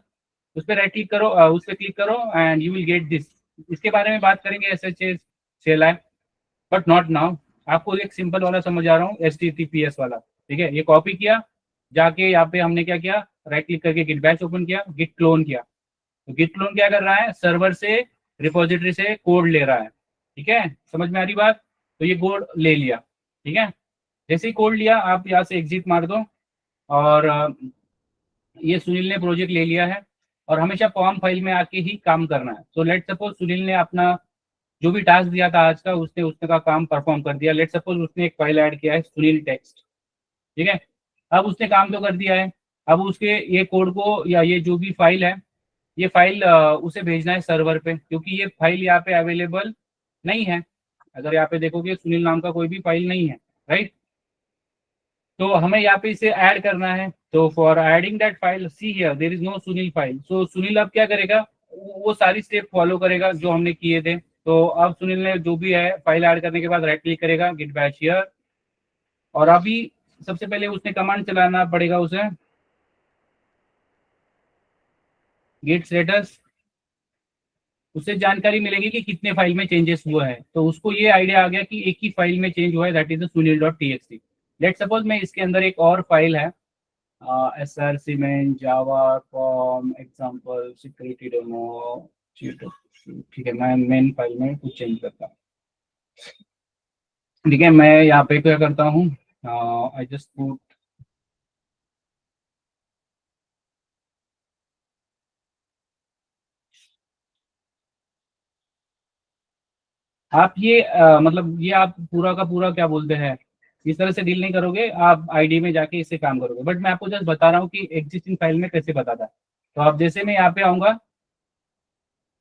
उस पर राइट क्लिक करो, उस पर क्लिक करो and you will get this. इसके बारे में बात करेंगे SSH CLI, but not now. आपको एक सिंपल वाला समझ आ रहा हूँ, HTTPS वाला, ठीक है। ये कॉपी किया, जाके यहाँ पे हमने क्या किया, राइट क्लिक करके गिट बैच ओपन किया, गिट क्लोन किया। तो गिट क्लोन क्या कर रहा है, सर्वर से रिपोजिटरी से कोड ले रहा है, ठीक है। समझ में आ रही बात, तो ये कोड ले लिया, ठीक है। जैसे ही कोड लिया आप यहाँ से एग्जिट मार दो और ये सुनील ने प्रोजेक्ट ले लिया है और हमेशा फॉर्म फाइल में आके ही काम करना है। तो लेट सपोज सुनील ने अपना जो भी टास्क दिया था आज का, उसने का काम परफॉर्म कर दिया। लेट सपोज उसने एक फाइल ऐड किया है सुनील टेक्स्ट, ठीक है। अब उसने काम तो कर दिया है, अब उसके ये कोड को या ये जो भी फाइल है, ये फाइल उसे भेजना है सर्वर पे, क्योंकि ये फाइल यहाँ पे अवेलेबल नहीं है। अगर यहाँ पे देखोगे सुनील नाम का कोई भी फाइल नहीं है, राइट। तो हमें यहाँ पे इसे ऐड करना है। तो for adding that file, see here there is no Sunil file. So Sunil अब क्या करेगा, वो सारी स्टेप फॉलो करेगा जो हमने किए थे। तो अब सुनील ने जो भी है फाइल ऐड करने के बाद राइट क्लिक करेगा, गिट बैच हियर, और अभी सबसे पहले उसने कमांड चलाना पड़ेगा उसे, गिट स्टेटस। उससे जानकारी मिलेगी कि कितने फाइल में चेंजेस हुआ है। तो उसको ये आइडिया आ गया कि एक ही फाइल में चेंज हुआ है, that is sunil.txt। Let suppose मैं इसके अंदर एक और फाइल है src में जावा फॉर्म एग्जांपल सिक्योरिटी डेमो, ठीक है। मैं मेन फाइल में कुछ चेंज करता हूँ, ठीक है। मैं यहाँ पे क्या करता हूँ, आई जस्ट पुट आप ये मतलब ये आप पूरा का पूरा क्या बोलते हैं, इस तरह से डील नहीं करोगे, आप आईडी में जाके इससे काम करोगे। बट मैं आपको जस्ट बता रहा हूँ कि एग्जिस्टिंग फाइल में कैसे बताता है। तो आप जैसे मैं यहाँ पे आऊंगा,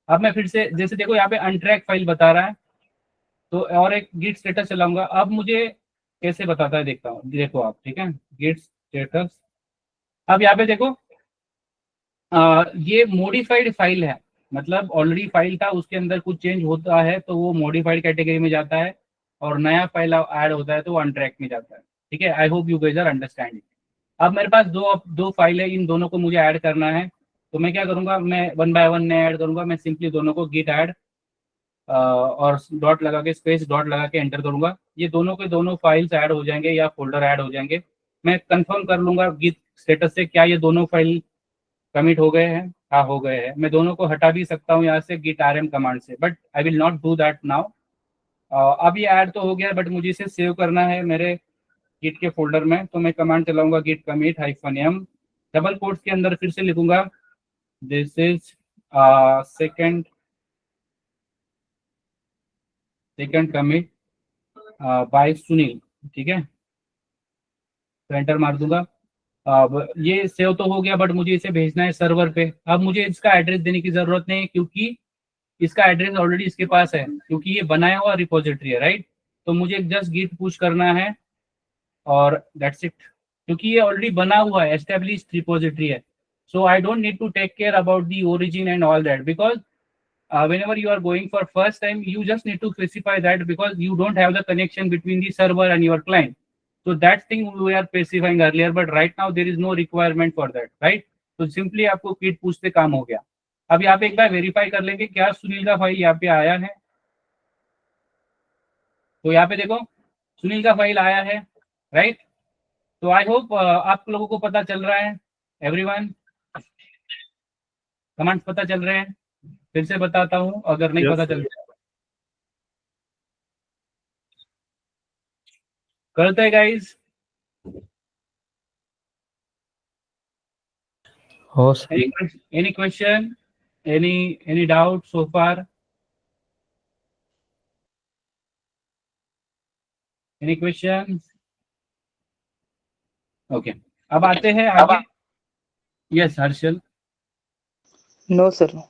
अब मैं फिर से जैसे देखो यहाँ पे अनट्रैक फाइल बता रहा है, तो और एक गिट स्टेटस चलाऊंगा। अब मुझे कैसे बताता है देखता हूँ, देखो आप, ठीक है, गिट स्टेटस। अब यहाँ पे देखो, ये मॉडिफाइड फाइल है, मतलब ऑलरेडी फाइल था, उसके अंदर कुछ चेंज होता है तो वो मॉडिफाइड कैटेगरी में जाता है, और नया फाइल ऐड होता है तो वो अनट्रैक में जाता है। ठीक है, I hope you guys are understanding. अब मेरे पास दो फाइल है, इन दोनों को मुझे ऐड करना है, तो मैं क्या करूंगा, मैं वन बाय वन नहीं ऐड करूंगा, मैं सिंपली दोनों को गिट ऐड और डॉट लगा के, स्पेस डॉट लगा के एंटर करूंगा, ये दोनों के दोनों फाइल्स ऐड हो जाएंगे या फोल्डर ऐड हो जाएंगे। मैं कंफर्म कर लूंगा गिट स्टेटस से क्या ये दोनों फाइल कमिट हो गए हैं। हाँ, हो गए हैं। मैं दोनों को हटा भी सकता हूँ यहाँ से git rm कमांड से, but I will not do that now. अब ये ऐड तो हो गया, बट मुझे इसे सेव करना है मेरे गिट के फोल्डर में, तो मैं कमांड चलाऊंगा git commit -m, double quotes के अंदर फिर से लिखूंगा this is second commit by Sunil. ठीक है, तो एंटर मार दूंगा। अब ये सेव तो हो गया, बट मुझे इसे भेजना है सर्वर पे। अब मुझे इसका एड्रेस देने की जरूरत नहीं है, क्योंकि इसका एड्रेस ऑलरेडी इसके पास है, क्योंकि ये बनाया हुआ रिपोजिटरी है, राइट। तो मुझे जस्ट गिट पुश करना है और दैट्स इट, क्योंकि ये ऑलरेडी बना हुआ है, एस्टेब्लिश्ड रिपोजिटरी है। So I don't need to take care about the origin and all that, because whenever you are going for first time, you just need to specify that, because you don't have the connection between the server and your client. So that thing we are specifying earlier, but right now there is no requirement for that, right? तो simply आपको git push से काम हो गया। अब यहाँ पे एक बार वेरीफाई कर लेंगे क्या सुनील का फाइल यहाँ पे आया है। तो यहाँ पे देखो, सुनील का फाइल आया है, राइट। तो आई होप आप लोगों को पता चल रहा है, एवरीवन, कमांड्स पता चल रहे हैं। फिर से बताता हूँ अगर नहीं पता चल रहा, करते हैं गाइस। हो Any question? Any doubt so far? Any questions? Okay. अब आते हैं आगे। Yes Harshal. No sir.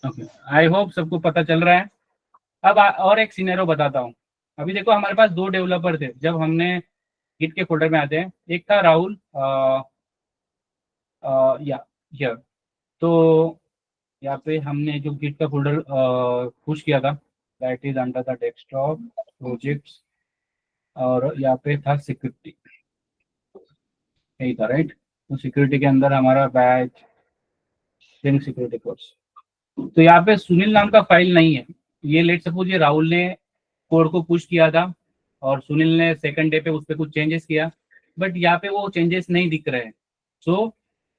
Okay, I hope सबको पता चल रहा है। अब और एक सिनेरियो बताता हूँ। अभी देखो, हमारे पास दो डेवलपर थे जब हमने गिट के फोल्डर में आते हैं। एक था राहुल, या तो यहाँ पे हमने जो गिट का फोल्डर पुश किया था, that is under the desktop projects, और यहाँ पे था सिक्योरिटी, यही था, राइट। तो सिक्योरिटी के अंदर हमारा बैच स्ट्रिंग सिक्योरिटी कोर्स। तो यहाँ पे सुनील नाम का फाइल नहीं है। ये लेट सपोज ये राहुल ने कोड को पुश किया था और सुनील ने सेकंड डे पे उस पर कुछ चेंजेस किया, बट यहाँ पे वो चेंजेस नहीं दिख रहे हैं। सो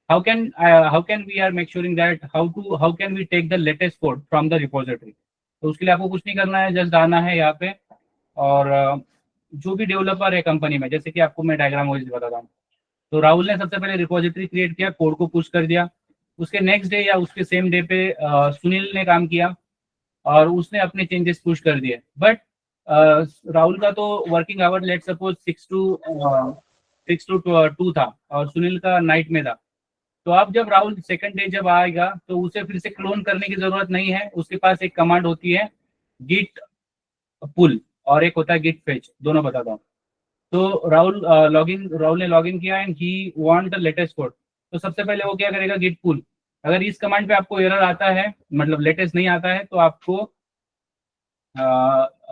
how can we are make sure that how can we take the latest code from the repository? तो उसके लिए आपको कुछ नहीं करना है, जस्ट आना है यहाँ पे, और जो भी डेवलपर है कंपनी में, जैसे कि आपको मैं डायग्राम वाइज बताता हूँ। तो राहुल ने सबसे पहले रिपोजिटरी क्रिएट किया, कोड को पुश कर दिया। उसके नेक्स्ट डे या उसके सेम डे पे सुनील ने काम किया और उसने अपने चेंजेस पुश कर दिए। बट राहुल का तो working hour let suppose 6 to 2 था और सुनील का नाइट में था। तो अब जब राहुल सेकंड डे जब आएगा तो उसे फिर से क्लोन करने की जरूरत नहीं है। उसके पास एक कमांड होती है गिट पुल और एक होता है गिट फेच, दोनों बताता हूँ। तो राहुल ने लॉगिन किया and he want the latest code. तो सबसे पहले वो क्या करेगा, गिट पुल। अगर इस कमांड पे आपको एरर आता है, मतलब लेटेस्ट नहीं आता है, तो आपको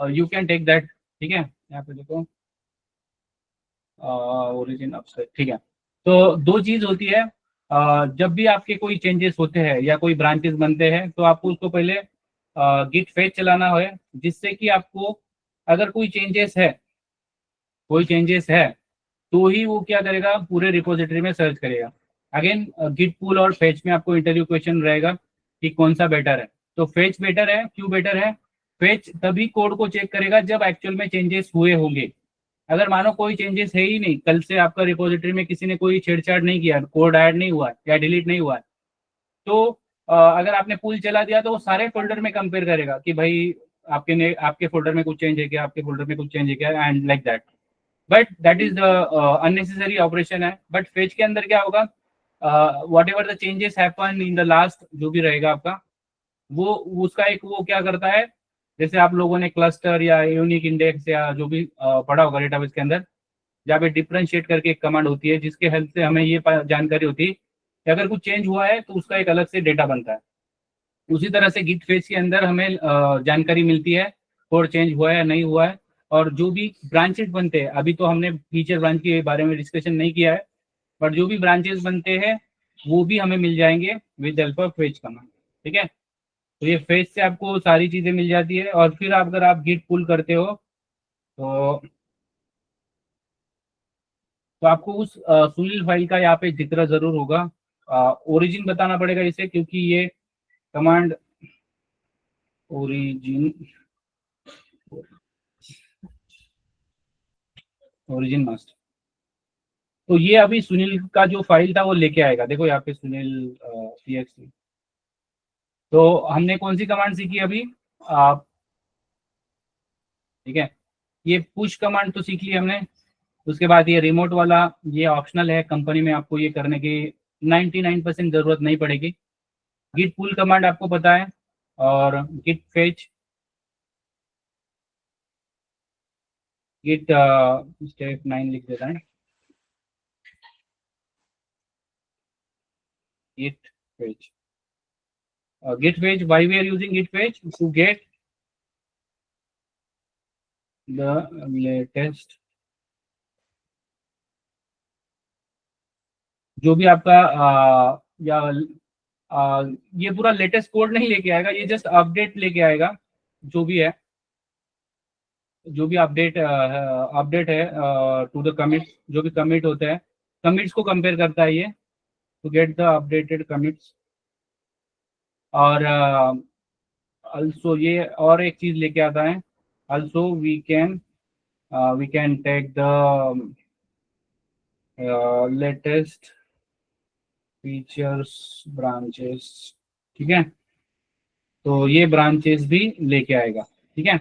यू कैन टेक दैट। ठीक है, यहाँ पे देखो ओरिजिन अपसेट। ठीक है, तो दो चीज होती है, जब भी आपके कोई चेंजेस होते हैं या कोई ब्रांचेस बनते हैं तो आपको उसको पहले गिट फेच चलाना है, जिससे कि आपको अगर कोई चेंजेस है तो ही वो क्या करेगा, पूरे रिपोजिटरी में सर्च करेगा। अगेन गिट पुल और फेच में आपको इंटरव्यू क्वेश्चन रहेगा कि कौन सा बेटर है। तो फेच बेटर है। क्यों बेटर है? फेच तभी कोड को चेक करेगा जब एक्चुअल में चेंजेस हुए होंगे। अगर मानो कोई चेंजेस है ही नहीं, कल से आपका रिपोजिटरी में किसी ने कोई छेड़छाड़ नहीं किया, कोड ऐड नहीं हुआ या डिलीट नहीं हुआ, तो अगर आपने पुल चला दिया तो वो सारे फोल्डर में कंपेयर करेगा कि भाई आपके फोल्डर में कुछ चेंज है क्या, आपके फोल्डर में कुछ चेंज है क्या, and like that. But that is the unnecessary operation है। बट फेच के अंदर क्या होगा, what ever the changes happen in the last, जो भी रहेगा आपका, वो उसका एक वो क्या करता है, जैसे आप लोगों ने क्लस्टर या यूनिक इंडेक्स या जो भी पढ़ा होगा डेटाबेस के अंदर, जहाँ पे डिफरेंशिएट करके एक कमांड होती है जिसके हेल्प से हमें ये जानकारी होती है कि अगर कुछ चेंज हुआ है तो उसका एक अलग से डेटा बनता है। उसी तरह से गिट फेज के अंदर हमें जानकारी मिलती है कोड चेंज हुआ है या नहीं हुआ है। और जो भी ब्रांचेस बनते हैं, अभी तो हमने फीचर ब्रांच के बारे में डिस्कशन नहीं किया है, बट जो भी ब्रांचेस बनते हैं वो भी हमें मिल जाएंगे with help of phase command. ठीक है, तो ये फेज से आपको सारी चीजें मिल जाती है। और फिर अगर आप गिट पुल करते हो तो आपको उस सुनील फाइल का यहाँ पे जिक्र जरूर होगा। ओरिजिन बताना पड़ेगा इसे, क्योंकि ये कमांड ओरिजिन मास्टर, तो ये अभी सुनील का जो फाइल था वो लेके आएगा। देखो यहाँ पे सुनील txt। तो हमने कौन सी कमांड सीखी अभी? ठीक है, ये पुश कमांड तो सीख ली हमने। उसके बाद ये रिमोट वाला, ये ऑप्शनल है, कंपनी में आपको ये करने की 99% जरूरत नहीं पड़ेगी। गिट पुल कमांड आपको पता है, और गिट फेच, गिट स्टेप 9 लिख देता है, git fetch. Git fetch, why we are using git fetch? To get the latest, जो भी आपका ये पूरा लेटेस्ट कोड नहीं लेके आएगा, ये जस्ट अपडेट लेके आएगा। जो भी है, जो भी अपडेट है टू द कमिट, जो भी कमिट होते हैं, कमिट्स को कंपेयर करता है ये, to get the updated commits. और also ये और एक चीज लेके आता है, also we can take the latest features branches। ठीक है, तो ये ब्रांचेस भी लेके आएगा। ठीक है,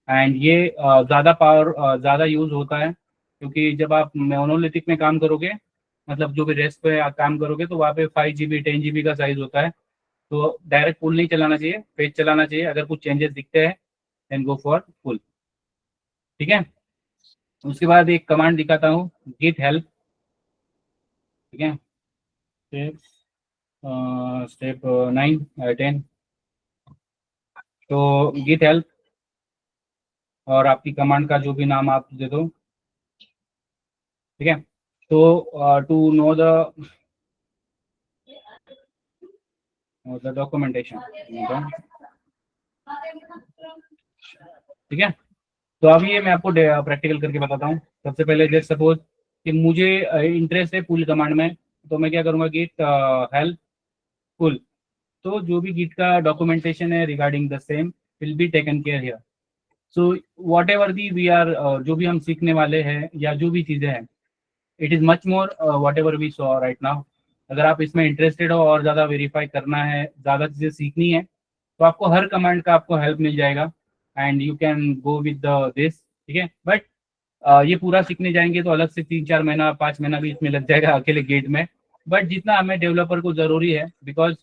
एंड ये ज़्यादा पावर ज़्यादा यूज होता है, क्योंकि जब आप मोनोलिथिक में काम करोगे, मतलब जो भी रेस्ट पे आप काम करोगे, तो वहाँ पे 5 GB 10 GB का साइज होता है। तो डायरेक्ट पुल नहीं चलाना चाहिए, पेज चलाना चाहिए। अगर कुछ चेंजेस दिखते हैं देन गो फॉर पुल। ठीक है, उसके बाद एक कमांड दिखाता हूँ, गिट हेल्प। ठीक है, स्टेप 9 10। तो गिट हेल्प और आपकी कमांड का जो भी नाम आप दे दो। ठीक है, तो टू नो द डॉक्यूमेंटेशन। ठीक है, तो अभी ये मैं आपको प्रैक्टिकल करके बताता हूँ। सबसे पहले जस्ट सपोज कि मुझे इंटरेस्ट है पुल कमांड में, तो मैं क्या करूँगा, गिट हेल्प पुल। तो जो भी गिट का डॉक्यूमेंटेशन है regarding the same will be taken care here. So whatever the we are, जो भी हम सीखने वाले हैं या जो भी चीज़ें हैं, it is much more whatever we saw right now. अगर आप इसमें इंटरेस्टेड हो और ज़्यादा वेरीफाई करना है, ज़्यादा चीज़ें सीखनी है, तो आपको हर कमांड का आपको हेल्प मिल जाएगा and you can go with this. ठीक है, बट ये पूरा सीखने जाएंगे तो अलग से 3-4 महीना 5 महीना भी इसमें लग जाएगा अकेले गेट में। बट जितना हमें डेवलपर को ज़रूरी है, because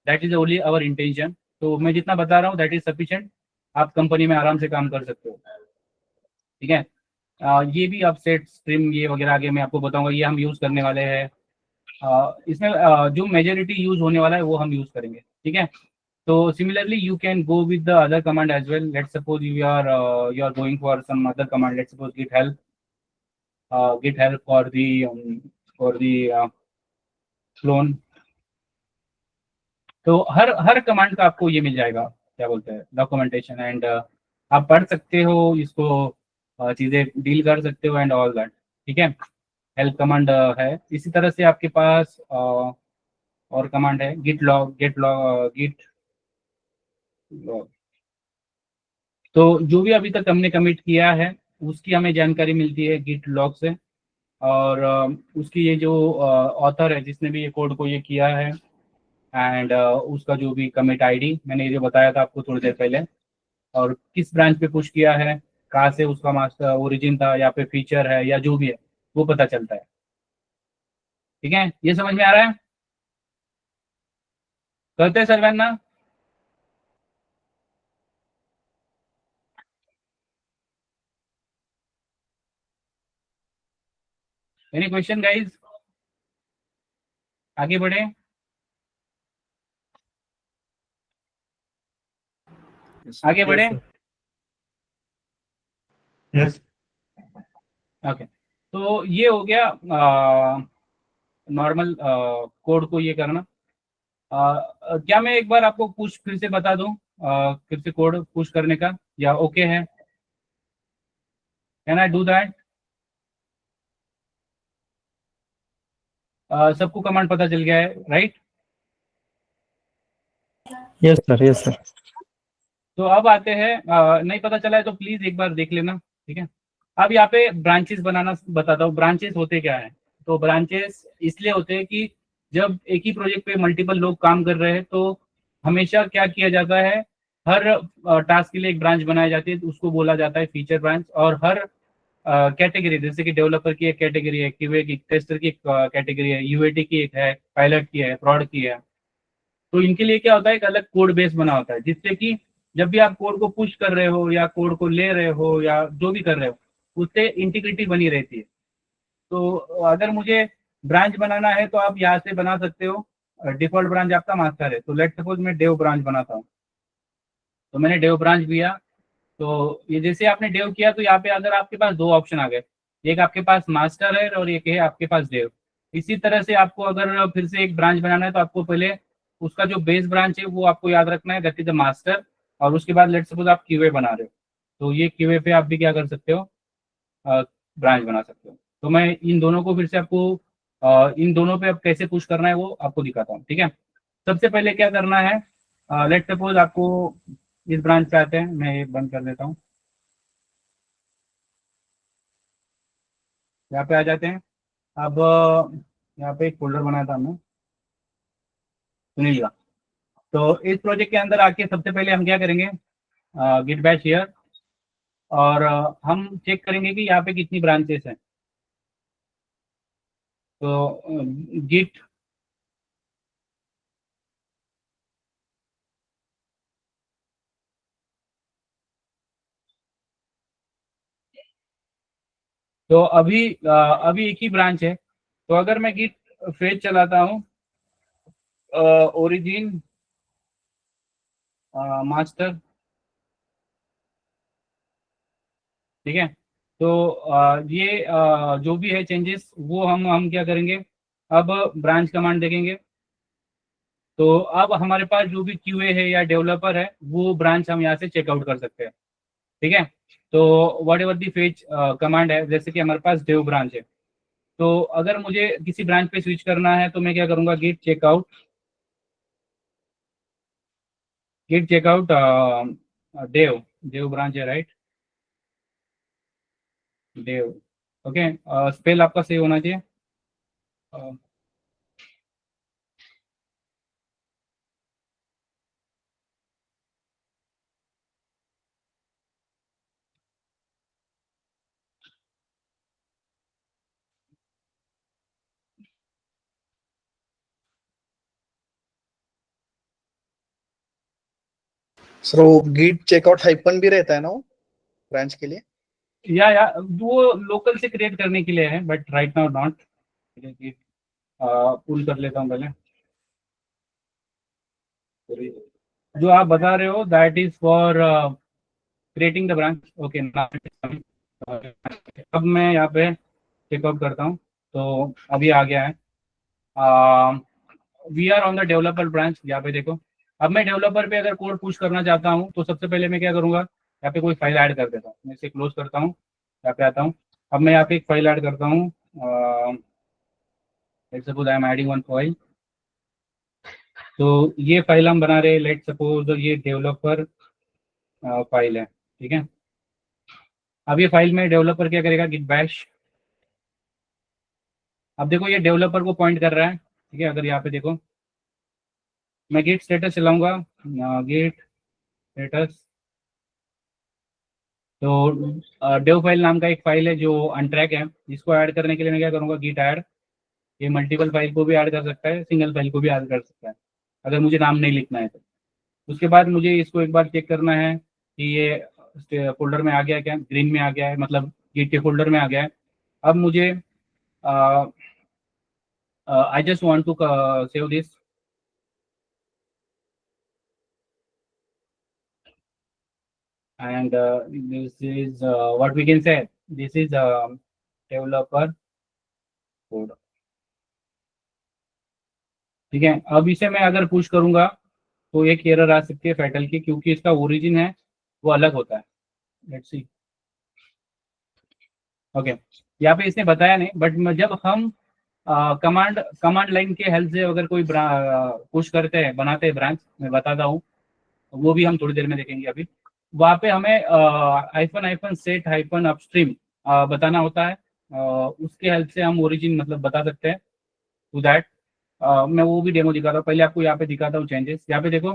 that is only our intention, तो मैं जितना बता रहा हूँ दैट इज़ सफिशिएंट। आप कंपनी में आराम से काम कर सकते हो। ठीक है, ये भी आप सेट स्ट्रीम ये वगैरह आगे मैं आपको बताऊंगा, ये हम यूज़ करने वाले हैं। इसमें जो मेजोरिटी यूज होने वाला है वो हम यूज़ करेंगे। ठीक है, so similarly you can go with the other command as well. Let's suppose you are going for some other command. Let's suppose git help for the clone। तो हर कमांड का आपको ये मिल जाएगा, क्या बोलते हैं, डॉक्यूमेंटेशन। एंड आप पढ़ सकते हो इसको, चीजें डील कर सकते हो एंड ऑल दैट। ठीक है, हेल्प कमांड है। इसी तरह से आपके पास और कमांड है, गिट लॉग तो जो भी अभी तक हमने कमिट किया है उसकी हमें जानकारी मिलती है गिट लॉग से। और उसकी ये जो ऑथर है जिसने भी ये कोड को ये किया है, एंड उसका जो भी कमिट आईडी मैंने ये बताया था आपको थोड़ी देर पहले, और किस ब्रांच पे पुश किया है, कहाँ से उसका मास्टर ओरिजिन था या पे फीचर है या जो भी है वो पता चलता है। ठीक है, ये समझ में आ रहा है? करते हैं सर्वेन्ना? Any question guys? आगे बढ़े। आगे बढ़े। यस ओके, तो ये हो गया नॉर्मल कोड को ये करना। क्या मैं एक बार आपको पुश फिर से बता दूं, फिर से कोड पुश करने का, या ओके है? Can I do that? सबको कमांड पता चल गया है, right? Yes sir, yes sir. तो अब आते हैं, नहीं पता चला है तो प्लीज एक बार देख लेना, ठीक है? अब यहाँ पे ब्रांचेस बनाना बताता हूँ। ब्रांचेस होते क्या है? तो ब्रांचेस इसलिए होते हैं कि जब एक ही प्रोजेक्ट पे मल्टीपल लोग काम कर रहे हैं तो हमेशा क्या किया जाता है, हर टास्क के लिए एक ब्रांच बनाई जाती है, तो उसको बोला जाता है फीचर ब्रांच। और हर कैटेगरी, जैसे कि डेवलपर की एक कैटेगरी है, क्यूए की, टेस्टर की एक कैटेगरी है, यूएटी की एक है, पायलट की है, फ्रॉड की है। तो इनके लिए क्या होता है, एक अलग कोड बेस बना होता है, जिससे कि जब भी आप कोड को पुश कर रहे हो या कोड को ले रहे हो या जो भी कर रहे हो, उससे इंटीग्रिटी बनी रहती है। तो अगर मुझे ब्रांच बनाना है तो आप यहाँ से बना सकते हो। डिफॉल्ट ब्रांच आपका मास्टर है, तो लेट सपोज मैं डेव ब्रांच बनाता हूँ। तो मैंने डेव ब्रांच दिया, तो ये जैसे आपने डेव किया तो यहाँ पे अगर आपके पास दो ऑप्शन आ गए, एक आपके पास मास्टर है और एक है आपके पास डेव। इसी तरह से आपको अगर फिर से एक ब्रांच बनाना है तो आपको पहले उसका जो बेस ब्रांच है वो आपको याद रखना है, दैट इज द मास्टर। और उसके बाद लेट सपोज आप क्यूए बना रहे हो, तो ये क्यूए पे आप भी क्या कर सकते हो, ब्रांच बना सकते हो। तो मैं इन दोनों को फिर से आपको इन दोनों पे अब कैसे पुश करना है वो आपको दिखाता हूँ, ठीक है? सबसे पहले क्या करना है, लेट सपोज आपको इस ब्रांच पे आते हैं, मैं ये बंद कर देता हूँ। यहाँ पे आ जाते हैं। अब यहाँ पे एक फोल्डर बनाया था हमने सुनील का। तो इस प्रोजेक्ट के अंदर आके सबसे पहले हम क्या करेंगे, गिट बैश हियर, और हम चेक करेंगे कि यहाँ पे कितनी ब्रांचेस हैं। तो गिट तो अभी एक ही ब्रांच है। तो अगर मैं गिट फेच चलाता हूँ, ओरिजिन मास्टर, ठीक है? तो ये जो भी है चेंजेस वो हम क्या करेंगे, अब ब्रांच कमांड देखेंगे। तो अब हमारे पास जो भी क्यूए है या डेवलपर है वो ब्रांच हम यहाँ से चेकआउट कर सकते हैं, ठीक है? तो what ever the fetch command है, जैसे कि हमारे पास डेव ब्रांच है, तो अगर मुझे किसी ब्रांच पे स्विच करना है तो मैं क्या करूंगा, git checkout, git checkout dev, dev branch है, राइट? Dev, okay. स्पेल आपका सही होना चाहिए। सर वो गिट चेकआउट हाइपन भी रहता है ना वो ब्रांच के लिए? या वो लोकल से क्रिएट करने के लिए है, बट राइट नाउ नॉट। पुल कर लेता हूँ पहले। जो आप बता रहे हो that is for creating the branch, okay. अब मैं यहाँ पे चेकआउट करता हूँ, तो अभी आ गया है। We are on the developer branch, यहाँ पे देखो। अब मैं डेवलपर पे अगर कोड पुश करना चाहता हूँ तो सबसे पहले मैं क्या करूँगा, यहाँ पे कोई फाइल ऐड कर देता हूँ। मैं इसे क्लोज करता हूँ, यहाँ पे आता हूँ। अब मैं यहाँ पे एक फाइल ऐड करता हूँ, let's suppose I am adding one file. तो ये फाइल हम बना रहे हैं, लेट सपोज ये डेवलपर फाइल है, ठीक है? अब ये फाइल में डेवलपर क्या करेगा, गिट बैश। अब देखो ये डेवलपर को पॉइंट कर रहा है, ठीक है? अगर यहाँ पे देखो मैं गिट स्टेटस चलाऊंगा, गिट स्टेटस, तो डेव फाइल नाम का एक फाइल है जो अनट्रैक है, जिसको ऐड करने के लिए मैं क्या करूँगा, गिट ऐड। ये मल्टीपल फाइल को भी ऐड कर सकता है, सिंगल फाइल को भी ऐड कर सकता है, अगर मुझे नाम नहीं लिखना है तो। उसके बाद मुझे इसको एक बार चेक करना है कि ये फोल्डर में आ गया क्या, ग्रीन में आ गया है, मतलब गिट के फोल्डर में आ गया है। अब मुझे I just want to save this. And this is what we can say. This is developer code. ठीक है, अब इसे मैं अगर पुश करूंगा तो एक एरर आ सकती है फैटल की, क्योंकि इसका ओरिजिन है वो अलग होता है. Let's see. ओके, यहाँ पे इसने बताया नहीं, बट जब हम कमांड लाइन के हेल्प से अगर कोई पुश करते हैं, बनाते हैं ब्रांच, मैं बताता हूँ, वो भी हम थोड़ी देर में देखेंगे. अभी वहाँ पे हमें -सेट -अपस्ट्रीम बताना होता है. उसके हेल्प से हम ओरिजिन मतलब बता सकते हैं. टू दैट मैं वो भी डेमो दिखाता हूँ. पहले आपको यहाँ पे दिखाता हूँ चेंजेस. यहाँ पे देखो,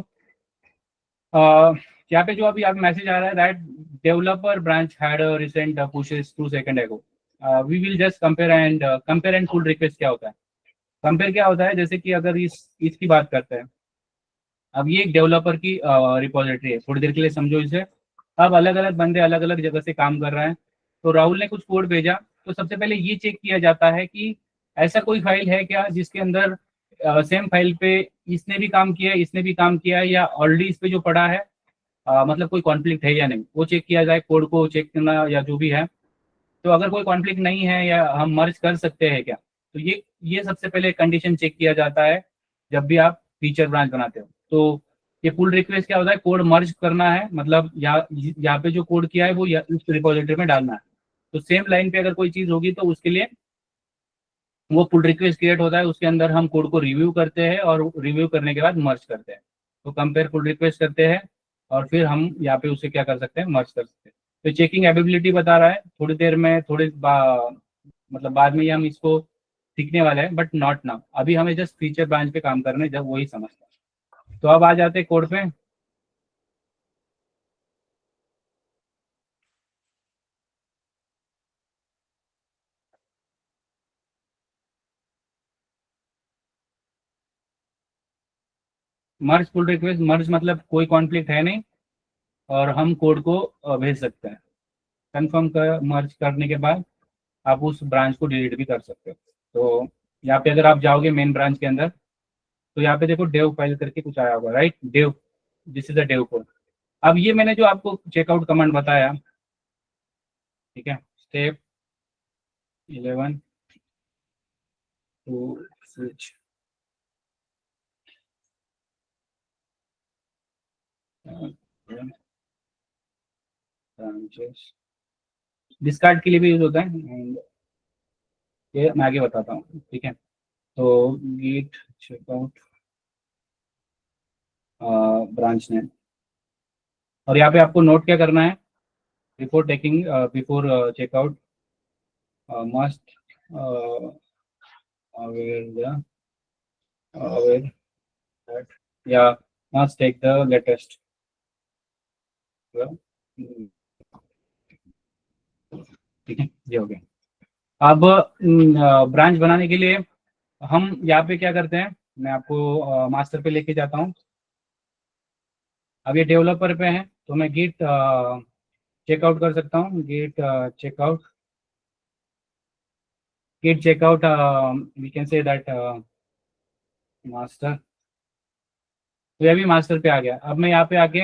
यहाँ पे जो अभी आप मैसेज आ रहा है that developer branch had recent pushes 2 second ago. We will just compare and pull request. क्या होता है कंपेयर? क्या होता है, जैसे कि अगर इसकी बात करते हैं, अब ये एक डेवलपर की रिपोजिटरी है. थोड़ी देर के लिए समझो इसे. अब अलग अलग बंदे अलग अलग जगह से काम कर रहे हैं. तो राहुल ने कुछ कोड भेजा, तो सबसे पहले ये चेक किया जाता है कि ऐसा कोई फाइल है क्या जिसके अंदर सेम फाइल पे इसने भी काम किया है, इसने भी काम किया है, या ऑलरेडी इस पे जो पड़ा है मतलब कोई कॉन्फ्लिक्ट है या नहीं, वो चेक किया जाए. कोड को चेक करना या जो भी है. तो अगर कोई कॉन्फ्लिक्ट नहीं है या हम मर्ज कर सकते हैं क्या, तो ये सबसे पहले कंडीशन चेक किया जाता है जब भी आप फीचर ब्रांच बनाते हो. तो ये पुल रिक्वेस्ट क्या होता है, कोड मर्ज करना है, मतलब यहाँ पे जो कोड किया है वो इस रिपोजिटरी में डालना है. तो सेम लाइन पे अगर कोई चीज होगी तो उसके लिए वो पुल रिक्वेस्ट क्रिएट होता है. उसके अंदर हम कोड को रिव्यू करते हैं और रिव्यू करने के बाद मर्ज करते हैं. तो कंपेयर पुल रिक्वेस्ट करते हैं और फिर हम यहाँ पे उसे क्या कर सकते हैं, मर्ज कर सकते हैं. तो चेकिंग एबिलिटी बता रहा है. थोड़ी देर में मतलब बाद में ही हम इसको सीखने वाले हैं, बट नॉट नाउ. अभी हमें जस्ट फीचर ब्रांच पे काम करने, जब वही समझते हैं. तो अब आ जाते हैं कोड पे. मर्ज पुल रिक्वेस्ट. मर्ज मतलब कोई कॉन्फ्लिक्ट है नहीं और हम कोड को भेज सकते हैं. कंफर्म कर मर्ज करने के बाद आप उस ब्रांच को डिलीट भी कर सकते हो. तो यहाँ पे अगर आप जाओगे मेन ब्रांच के अंदर, तो यहाँ पे देखो डेव फाइल करके कुछ आया होगा, right. Dev, this is a dev code. अब ये मैंने जो आपको चेकआउट कमांड बताया, ठीक है, step 11 to switch branches, discard के लिए भी यूज होता है. एंड ये मैं आगे बताता हूँ, ठीक है. तो गीट चेकआउट ब्रांच नेम. और यहाँ पे आपको नोट क्या करना है, before checkout must aware that yeah must take the latest. ठीक है, ये हो गया. अब ब्रांच बनाने के लिए हम यहाँ पे क्या करते हैं, मैं आपको मास्टर पे लेके जाता हूँ. अब ये डेवलपर पे है, तो मैं गिट चेकआउट कर सकता हूँ. Git checkout we can say that master. तो ये भी मास्टर पे आ गया. अब मैं यहाँ पे आके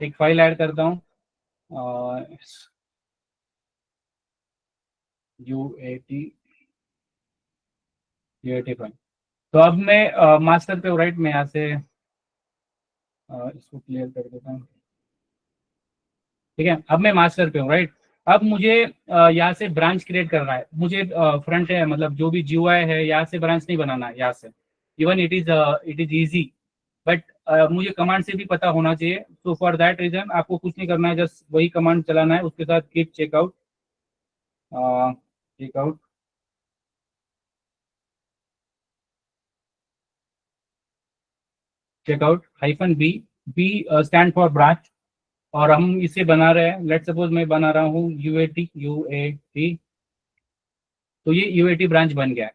एक फाइल ऐड करता हूँ, UAT फाइल. तो अब मैं मास्टर पे हूँ, राइट. मैं यहाँ से इसको क्लियर कर देता हूँ, ठीक है. अब मैं मास्टर पे हूँ, राइट. अब मुझे यहाँ से ब्रांच क्रिएट करना है. मुझे फ्रंट है, मतलब जो भी GUI है, यहाँ से ब्रांच नहीं बनाना है. यहाँ से even it is easy, but मुझे कमांड से भी पता होना चाहिए. तो फॉर दैट रीजन आपको कुछ नहीं करना है, जस्ट वही कमांड चलाना है. उसके साथ git checkout -b stand for branch. और हम इसे बना रहे हैं, लेट सपोज मैं बना रहा हूँ UAT. तो ये UAT ब्रांच बन गया है.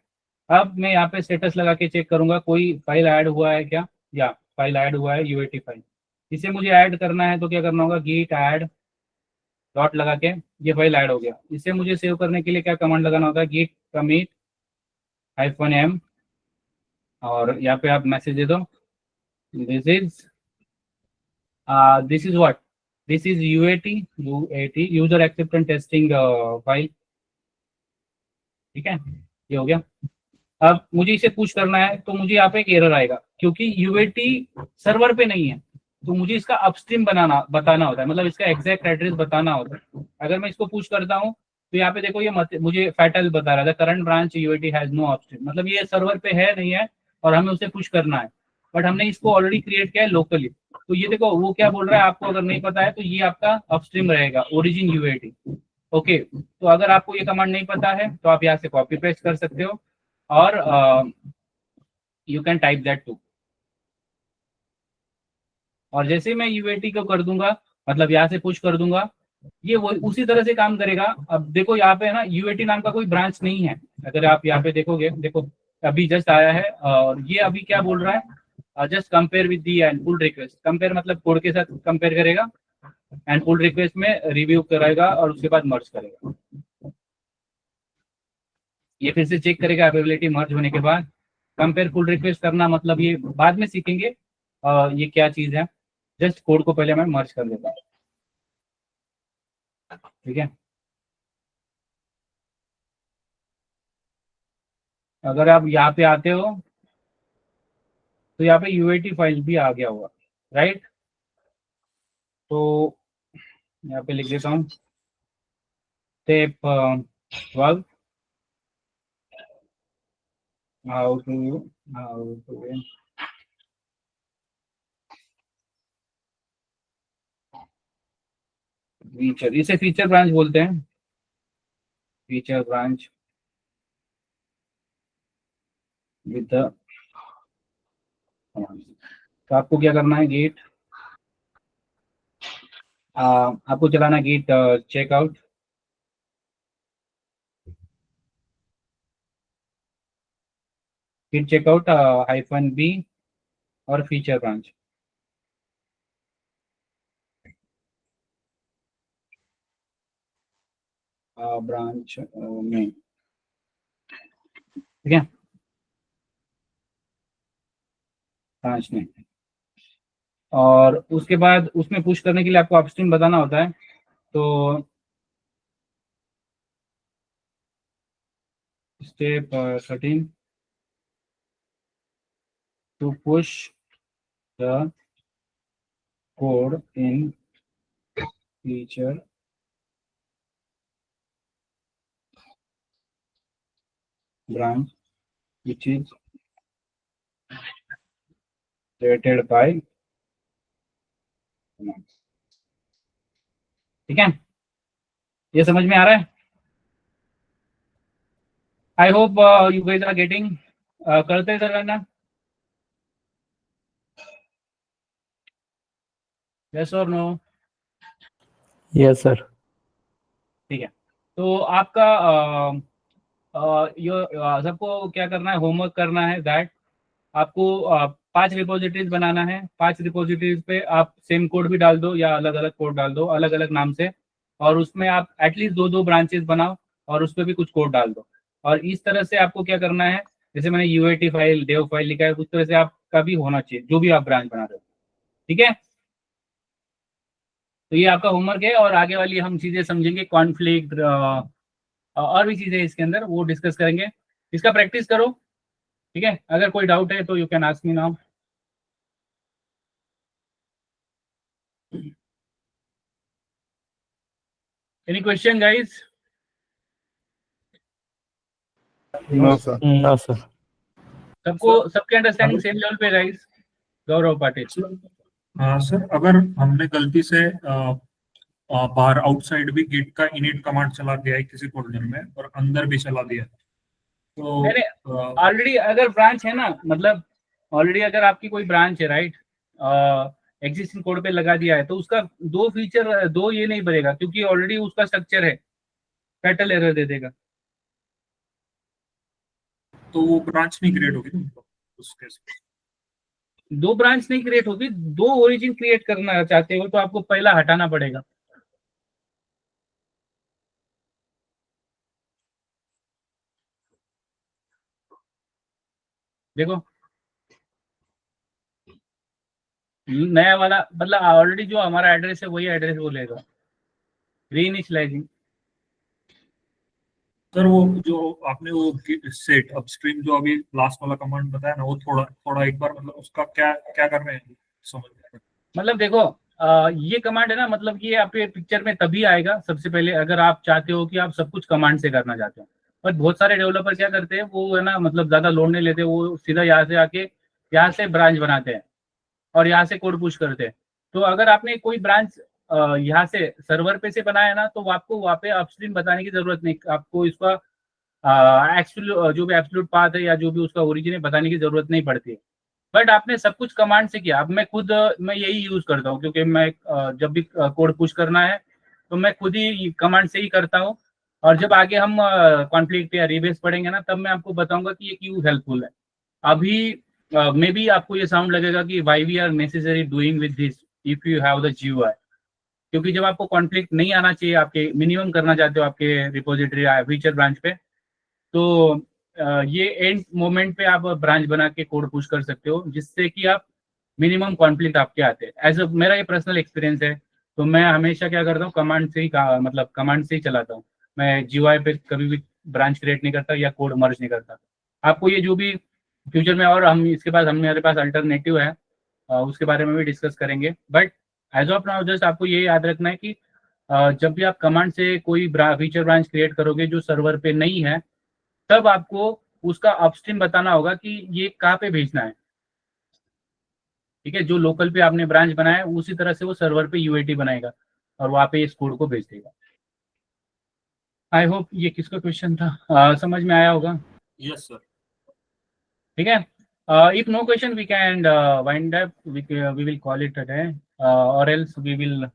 अब मैं यहाँ पे स्टेटस लगा के चेक करूंगा कोई फाइल ऐड हुआ है क्या. या फाइल ऐड हुआ है, UAT फाइल. इसे मुझे ऐड करना है, तो क्या करना होगा, गिट ऐड डॉट लगा के ये फाइल ऐड हो गया। इसे मुझे सेव करने के लिए क्या कमांड लगाना होता है, git commit -m, और यहाँ पे आप मैसेज दे दो, this is what, this is UAT user acceptance testing file. ठीक है, ये हो गया। अब मुझे इसे पुश करना है तो मुझे यहाँ पे एक एरर आएगा क्योंकि UAT सर्वर पे नहीं है, तो मुझे इसका अपस्ट्रीम बताना होता है, मतलब इसका एग्जैक्ट एड्रेस बताना होता है। अगर मैं इसको पुश करता हूँ तो यहाँ पे देखो ये मुझे फैटल बता रहा था, current branch UAT has no upstream, मतलब ये सर्वर पे है नहीं है और हमें उसे पुश करना है, बट हमने इसको ऑलरेडी क्रिएट किया है लोकली। तो ये देखो वो क्या बोल रहा है, आपको अगर नहीं पता है तो ये आपका अपस्ट्रीम रहेगा, ओरिजिन UAT। ओके, तो अगर आपको ये कमांड नहीं पता है तो आप यहाँ से कॉपी पेस्ट कर सकते हो और you can type that too. और जैसे मैं UAT को कर दूंगा, मतलब यहाँ से पुश कर दूंगा, ये वो उसी तरह से काम करेगा। अब देखो यहाँ पे ना UAT नाम का कोई ब्रांच नहीं है, अगर आप यहाँ पे देखोगे, देखो अभी जस्ट आया है और ये अभी क्या बोल रहा है, just compare with the and pull request. Compare मतलब कोड के साथ कंपेयर करेगा एंड पुल रिक्वेस्ट में रिव्यू कराएगा और उसके बाद मर्ज करेगा। ये फिर से चेक करेगा अवेलेबिलिटी मर्ज होने के बाद। कंपेयर पुल रिक्वेस्ट करना मतलब ये बाद में सीखेंगे ये क्या चीज है, जस्ट कोड को पहले मैं मर्ज कर देता हूँ। ठीक है, अगर आप यहाँ पे आते हो तो यहाँ पे UAT फाइल भी आ गया होगा, राइट। तो यहाँ पे लिख देता हूँ स्टेप 12 हाउ टू फीचर, इसे फीचर ब्रांच बोलते हैं, फीचर ब्रांच विद द। तो आपको क्या करना है, गेट आपको चलाना git checkout, git checkout -b और फीचर ब्रांच। ब्रांच में, ठीक है, ब्रांच में। और उसके बाद उसमें पुश करने के लिए आपको अपस्ट्रीम बताना होता है। तो step 13 to push the code in feature branch which is created by, ठीक है, ये समझ में आ रहा है? I hope you guys are getting. करते सर करना, यस और नो? Yes, sir. ठीक है, तो आपका सबको क्या करना है, होमवर्क करना है दैट आपको 5 रिपोजिटरीज बनाना है। 5 रिपोजिटरीज पे आप सेम कोड भी डाल दो या अलग अलग कोड डाल दो अलग अलग नाम से, और उसमें आप एटलीस्ट 2-2 ब्रांचेस बनाओ और उस पर भी कुछ कोड डाल दो। और इस तरह से आपको क्या करना है, जैसे मैंने UAT फाइल डेव फाइल लिखा है, उस तरह से आपका भी होना चाहिए जो भी आप ब्रांच बना रहे हो। ठीक है, तो ये आपका होमवर्क है और आगे वाली हम चीजें समझेंगे, कॉन्फ्लिक्ट और भी चीजें इसके अंदर वो डिस्कस करेंगे। इसका प्रैक्टिस करो, ठीक है। अगर कोई डाउट है तो you can ask me now. Any question guys? No sir. No, sir. सबको, सबके अंडरस्टैंडिंग सेम लेवल पे गाइस? गौरव पाटिल। हाँ सर, अगर हमने गलती से बाहर आउटसाइड भी गिट का इनिट कमांड चला दिया है किसी फोल्डर में और अंदर भी चला दिया है, तो मैंने ऑलरेडी अगर ब्रांच है ना, मतलब ऑलरेडी अगर आपकी कोई ब्रांच है, राइट, एग्जिस्टिंग कोड पे लगा दिया है, तो उसका 2 फीचर 2 ये नहीं बनेगा क्योंकि ऑलरेडी उसका स्ट्रक्चर है, फैटल एरर दे देगा। तो वो ब्रांच नहीं क्रिएट होगी उसके। 2 ब्रांच नहीं क्रिएट होगी, 2 ओरिजिन क्रिएट करना चाहते हो तो आपको पहला हटाना पड़ेगा। देखो नया वाला मतलब ऑलरेडी जो हमारा एड्रेस है वही एड्रेस वो लेगा, रीइनिशियलाइजिंग। सर वो जो आपने वो सेट अपस्ट्रीम जो अभी लास्ट वाला कमांड बताया ना, वो थोड़ा थोड़ा एक बार मतलब उसका क्या क्या कर रहे हैं समझ नहीं आ रहा। मतलब देखो ये कमांड है ना, मतलब ये आपके पिक्चर में तभी आएगा सबसे पहले अगर आप चाहते हो कि आप सब कुछ कमांड से करना चाहते हो। बट बहुत सारे डेवलपर क्या करते हैं, वो है ना मतलब ज्यादा लोड नहीं लेते, वो सीधा यहाँ से आके यहाँ से ब्रांच बनाते हैं और यहाँ से कोड पुश करते हैं। तो अगर आपने कोई ब्रांच यहाँ से सर्वर पे से बनाया ना, तो आपको वहाँ पे अपस्ट्रीम बताने की जरूरत नहीं, आपको इसका जो भी एब्सोल्यूट पाथ है या जो भी उसका ओरिजिन है बताने की जरूरत नहीं पड़ती है। बट आपने सब कुछ कमांड से किया। अब मैं खुद मैं यही यूज करता हूँ, क्योंकि मैं जब भी कोड पुश करना है तो मैं खुद ही कमांड से ही करता हूँ। और जब आगे हम कॉन्फ्लिक्ट या रिबेस पढ़ेंगे ना, तब मैं आपको बताऊंगा कि ये क्यों हेल्पफुल है। अभी मे बी आपको ये साउंड लगेगा कि why we are necessary doing with this if you have the GUI, क्योंकि जब आपको कॉन्फ्लिक्ट नहीं आना चाहिए, आपके मिनिमम करना चाहते हो आपके रिपोजिटरी या फीचर ब्रांच पे, तो ये एंड मोमेंट पे आप ब्रांच बना के कोड पुश कर सकते हो, जिससे कि आप मिनिमम कॉन्फ्लिक्ट आपके आते हैं। एज मेरा ये पर्सनल एक्सपीरियंस है, तो मैं हमेशा क्या करता हूँ, कमांड से ही मतलब कमांड से ही चलाता हूँ। मैं GUI पे कभी भी ब्रांच क्रिएट नहीं करता या कोड मर्ज नहीं करता। आपको ये जो भी फ्यूचर में, और हम इसके बाद हमारे पास अल्टरनेटिव है, उसके बारे में भी डिस्कस करेंगे। But as of now just आपको ये याद रखना है कि जब भी आप कमांड से कोई फीचर ब्रांच क्रिएट करोगे जो सर्वर पे नहीं है, तब आपको उसका अपस्ट्रीम बताना होगा कि ये कहाँ पे भेजना है। ठीक है, जो लोकल पे आपने ब्रांच बनाया है उसी तरह से वो सर्वर पे UAT बनाएगा और वहाँ पे इस कोड को भेज देगा। आई होप ये किसका क्वेश्चन था, समझ में आया होगा। Yes sir. ठीक है, if no question we can wind up, we will call it a day, और else we will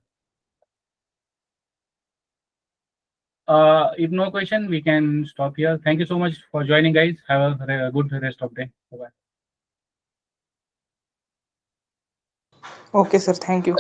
if no question we can stop here. Thank you so much for joining, guys. Have a good rest of day. Bye bye. Okay, sir. Thank you.